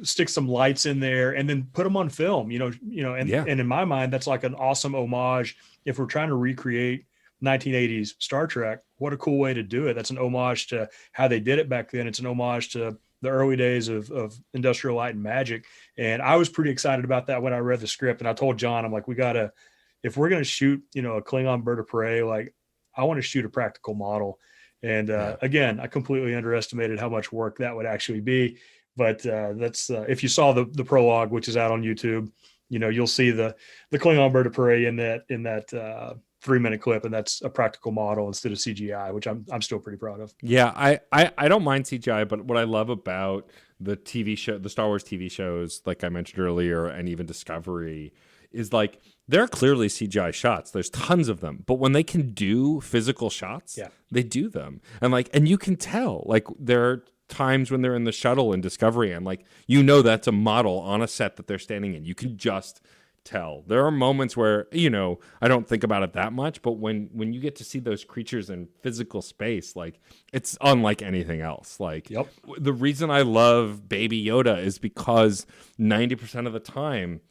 stick some lights in there and then put them on film, and in my mind, that's like an awesome homage. If we're trying to recreate 1980s Star Trek, what a cool way to do it. That's an homage to how they did it back then. It's an homage to the early days of Industrial Light and Magic. And I was pretty excited about that when I read the script. And I told John, I'm like, if we're going to shoot, a Klingon bird of prey, like I want to shoot a practical model. And again, I completely underestimated how much work that would actually be. But that's if you saw the prologue, which is out on YouTube, you'll see the Klingon bird of prey in that 3-minute clip, and that's a practical model instead of CGI, which I'm still pretty proud of. Yeah, I don't mind CGI, but what I love about the TV show, the Star Wars TV shows, like I mentioned earlier, and even Discovery, is like there are clearly CGI shots. There's tons of them, but when they can do physical shots, they do them, and you can tell. Like there are times when they're in the shuttle in Discovery, and like that's a model on a set that they're standing in. You can just tell. There are moments where I don't think about it that much, but when you get to see those creatures in physical space, like it's unlike anything else. Like the reason I love Baby Yoda is because 90% of the time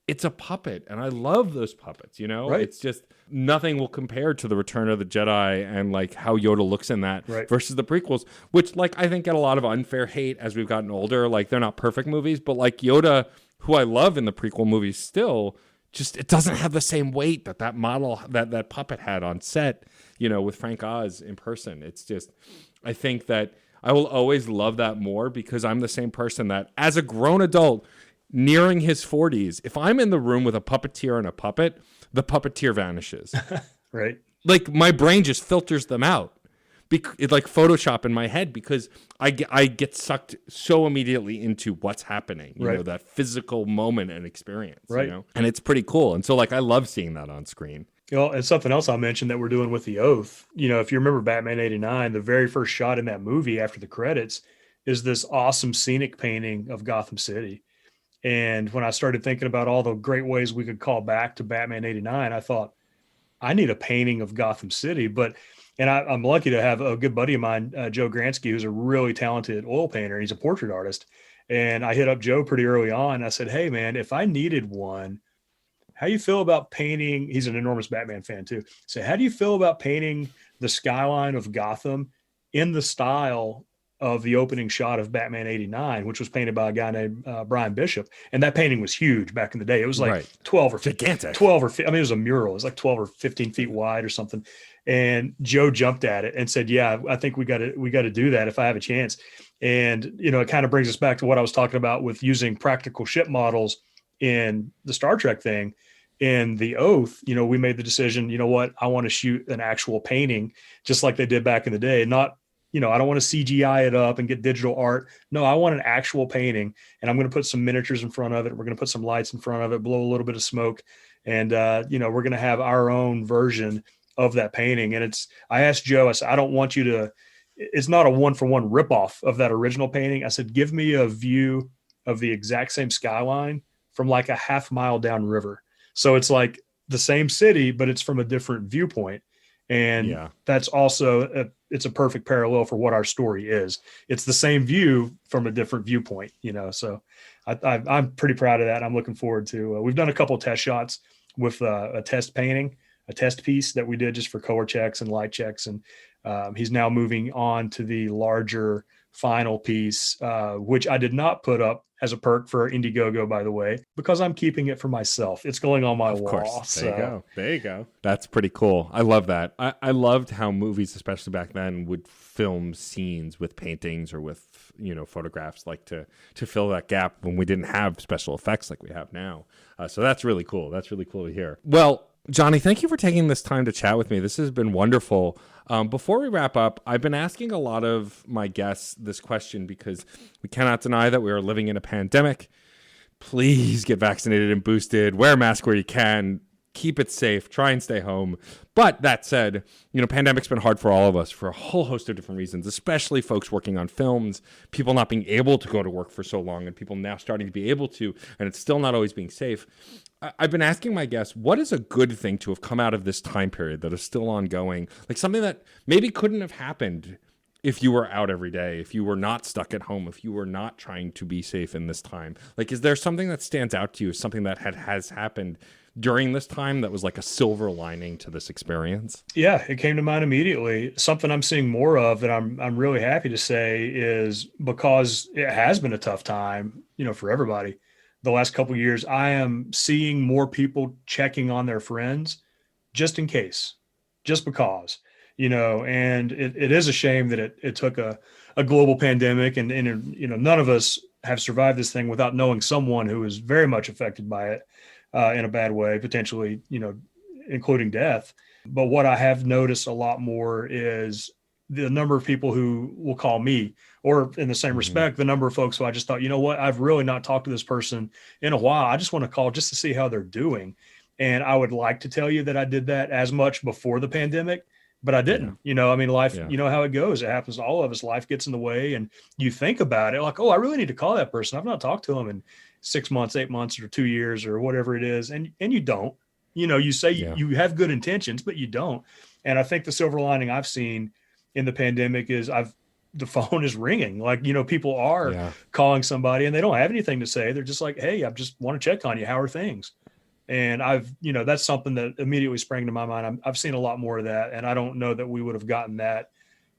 it's a puppet, and I love those puppets. Right. It's just nothing will compare to the Return of the Jedi and like how Yoda looks in that Right. versus the prequels, which like I think get a lot of unfair hate as we've gotten older. Like they're not perfect movies, but like Yoda, who I love in the prequel movies still, just it doesn't have the same weight that model that puppet had on set, with Frank Oz in person. It's just, I think that I will always love that more because I'm the same person that as a grown adult nearing his 40s, if I'm in the room with a puppeteer and a puppet, the puppeteer vanishes. Right. Like my brain just filters them out. It's like Photoshop in my head because I get sucked so immediately into what's happening, Right. that physical moment and experience, Right. And it's pretty cool. And so like I love seeing that on screen. And something else I'll mention that we're doing with The Oath, if you remember Batman 89, the very first shot in that movie after the credits is this awesome scenic painting of Gotham City. And when I started thinking about all the great ways we could call back to Batman 89, I thought, I need a painting of Gotham City. And I'm lucky to have a good buddy of mine, Joe Gransky, who's a really talented oil painter. He's a portrait artist. And I hit up Joe pretty early on. I said, hey, man, if I needed one, how you feel about painting? He's an enormous Batman fan too. So how do you feel about painting the skyline of Gotham in the style of the opening shot of Batman 89, which was painted by a guy named Brian Bishop. And that painting was huge back in the day. It was like 12 or gigantic. 12 or I mean, it was a mural. It was like 12 or 15 feet wide or something. And Joe jumped at it and said, yeah, I think we got to do that if I have a chance. And, it kind of brings us back to what I was talking about with using practical ship models in the Star Trek thing. In The Oath, we made the decision, I want to shoot an actual painting just like they did back in the day. Not, I don't want to CGI it up and get digital art. No, I want an actual painting, and I'm going to put some miniatures in front of it. We're going to put some lights in front of it, blow a little bit of smoke. And, we're going to have our own version of that painting. And I asked Joe, I said, I don't want you to, it's not a 1-for-1 ripoff of that original painting. I said, give me a view of the exact same skyline from like a half mile downriver. So it's like the same city, but it's from a different viewpoint. And that's also, it's a perfect parallel for what our story is. It's the same view from a different viewpoint, so I'm pretty proud of that. I'm looking forward to, we've done a couple of test shots with a test painting, a test piece that we did just for color checks and light checks. And he's now moving on to the larger final piece, which I did not put up as a perk for Indiegogo, by the way, because I'm keeping it for myself. It's going on my wall. Of course. There you go. That's pretty cool. I love that. I loved how movies, especially back then, would film scenes with paintings or with, photographs, like to fill that gap when we didn't have special effects like we have now. So that's really cool. That's really cool to hear. Well, Johnny, thank you for taking this time to chat with me. This has been wonderful. Before we wrap up, I've been asking a lot of my guests this question because we cannot deny that we are living in a pandemic. Please get vaccinated and boosted. Wear a mask where you can. Keep it safe. Try and stay home. But that said, pandemic's been hard for all of us for a whole host of different reasons, especially folks working on films, people not being able to go to work for so long, and people now starting to be able to, and it's still not always being safe. I've been asking my guests, what is a good thing to have come out of this time period that is still ongoing? Like something that maybe couldn't have happened if you were out every day, if you were not stuck at home, if you were not trying to be safe in this time. Like, is there something that stands out to you, something that has happened during this time that was like a silver lining to this experience? Yeah, it came to mind immediately. Something I'm seeing more of that I'm really happy to say is because it has been a tough time, for everybody. The last couple of years, I am seeing more people checking on their friends just in case, just because, and it is a shame that it took a global pandemic and, none of us have survived this thing without knowing someone who is very much affected by it in a bad way, potentially, including death. But what I have noticed a lot more is the number of people who will call me, or in the same respect, the number of folks who I just thought, I've really not talked to this person in a while. I just want to call just to see how they're doing. And I would like to tell you that I did that as much before the pandemic, but I didn't. Life, how it goes. It happens to all of us. Life gets in the way, and you think about it like, oh, I really need to call that person. I've not talked to them in 6 months, 8 months, or 2 years, or whatever it is. And you don't. You say you have good intentions, but you don't. And I think the silver lining I've seen in the pandemic is the phone is ringing. Like, people are calling somebody and they don't have anything to say. They're just like, hey, I just want to check on you. How are things? And that's something that immediately sprang to my mind. I've seen a lot more of that, and I don't know that we would have gotten that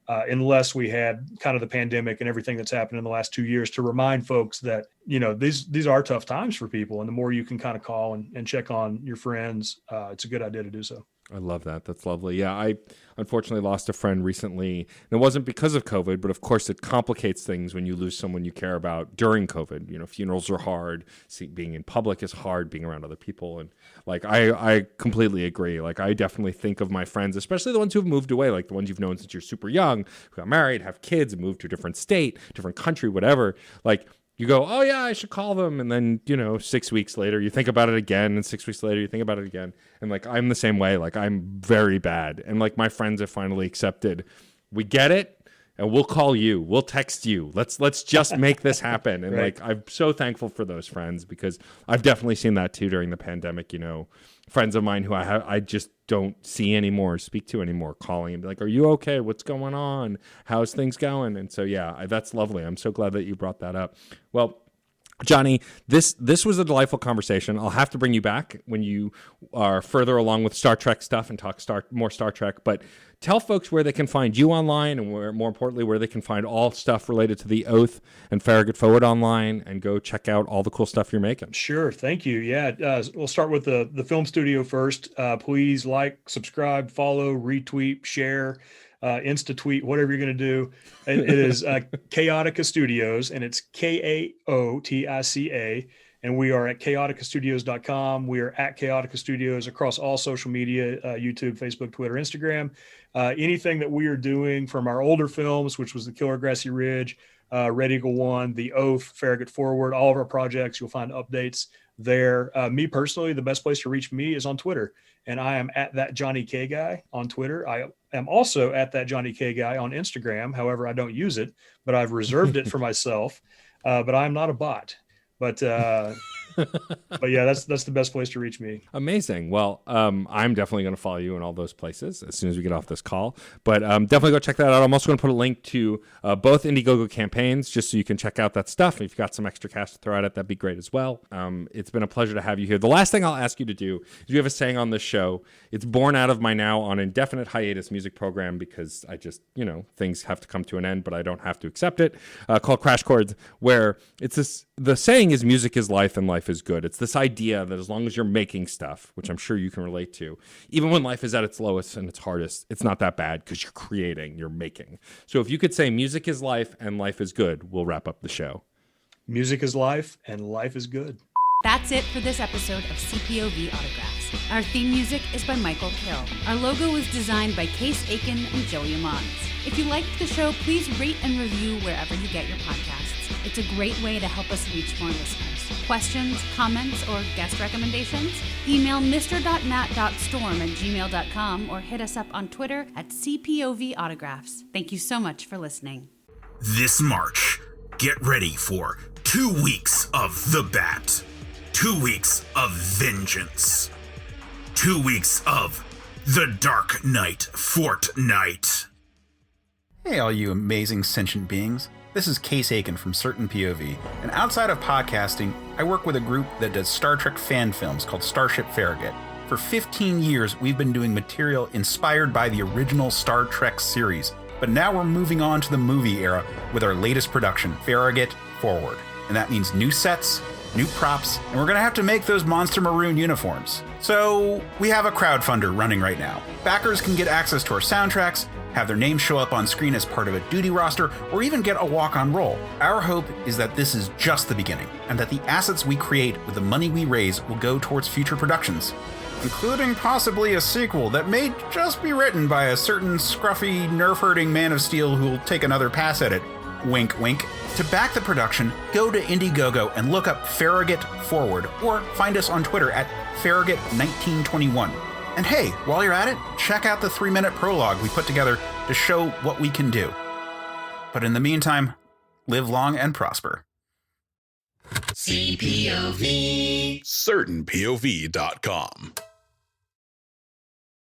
unless we had kind of the pandemic and everything that's happened in the last 2 years to remind folks that, these are tough times for people. And the more you can kind of call and check on your friends, it's a good idea to do so. I love that. That's lovely. Yeah, I unfortunately lost a friend recently. And it wasn't because of COVID, but of course it complicates things when you lose someone you care about during COVID. Funerals are hard. Being in public is hard, being around other people. And I completely agree. I definitely think of my friends, especially the ones who have moved away, like the ones you've known since you're super young, who got married, have kids, moved to a different state, different country, whatever. You go, oh yeah, I should call them. And then, 6 weeks later, you think about it again. And 6 weeks later, you think about it again. And I'm the same way. I'm very bad. And my friends have finally accepted, we get it. And we'll call you. We'll text you. Let's just make this happen. And right. I'm so thankful for those friends, because I've definitely seen that too during the pandemic. Friends of mine who I just don't see anymore, speak to anymore, calling and be like, are you okay? What's going on? How's things going? And so, yeah, that's lovely. I'm so glad that you brought that up. Well, Johnny, this was a delightful conversation. I'll have to bring you back when you are further along with Star Trek stuff and talk more Star Trek. But tell folks where they can find you online, and more importantly, where they can find all stuff related to The Oath and Farragut Forward online, and go check out all the cool stuff you're making. Sure. Thank you. Yeah. We'll start with the film studio first. Please subscribe, follow, retweet, share, Insta tweet, whatever you're going to do. It is Chaotica Studios, and it's Kaotica. And we are at chaoticastudios.com. We are at Chaotica Studios across all social media, YouTube, Facebook, Twitter, Instagram. Anything that we are doing from our older films, which was The Killer Grassy Ridge, Red Eagle 1, The Oath, Farragut Forward, all of our projects, you'll find updates there. Me personally, the best place to reach me is on Twitter. And I am at that Johnny K Guy on Twitter. I am also at that Johnny K Guy on Instagram. However, I don't use it, but I've reserved it for myself. But I'm not a bot. But yeah, that's the best place to reach me. Amazing. Well, I'm definitely going to follow you in all those places as soon as we get off this call. But definitely go check that out. I'm also going to put a link to both Indiegogo campaigns, just so you can check out that stuff. If you've got some extra cash to throw at it, that'd be great as well. It's been a pleasure to have you here. The last thing I'll ask you to do is, we have a saying on this show. It's born out of my now on indefinite hiatus music program, because I just, things have to come to an end, but I don't have to accept it, called Crash Chords, where it's this. The saying is, music is life and life is good. It's this idea that as long as you're making stuff, which I'm sure you can relate to, even when life is at its lowest and its hardest, it's not that bad, because you're creating, you're making. So if you could say music is life and life is good, we'll wrap up the show. Music is life and life is good. That's it for this episode of CPOV Autographs. Our theme music is by Michael Kill. Our logo was designed by Case Aiken and Joey Amons. If you liked the show, please rate and review wherever you get your podcasts. It's a great way to help us reach more listeners. Questions, comments, or guest recommendations? Email mr.nat.storm@gmail.com or hit us up on Twitter at CPOV Autographs. Thank you so much for listening. This March, get ready for 2 weeks of The Bat, 2 weeks of Vengeance, 2 weeks of The Dark Knight Fortnight. Hey, all you amazing sentient beings. This is Case Aiken from Certain POV, and outside of podcasting, I work with a group that does Star Trek fan films called Starship Farragut. For 15 years, we've been doing material inspired by the original Star Trek series, but now we're moving on to the movie era with our latest production, Farragut Forward. And that means new sets, new props, and we're gonna have to make those monster maroon uniforms. So we have a crowdfunder running right now. Backers can get access to our soundtracks, have their names show up on screen as part of a duty roster, or even get a walk-on role. Our hope is that this is just the beginning, and that the assets we create with the money we raise will go towards future productions, including possibly a sequel that may just be written by a certain scruffy, nerf-herding Man of Steel who'll take another pass at it. Wink, wink. To back the production, go to Indiegogo and look up Farragut Forward, or find us on Twitter at Farragut1921. And hey, while you're at it, check out the 3-minute prologue we put together to show what we can do. But in the meantime, live long and prosper. CPOV. CertainPOV.com.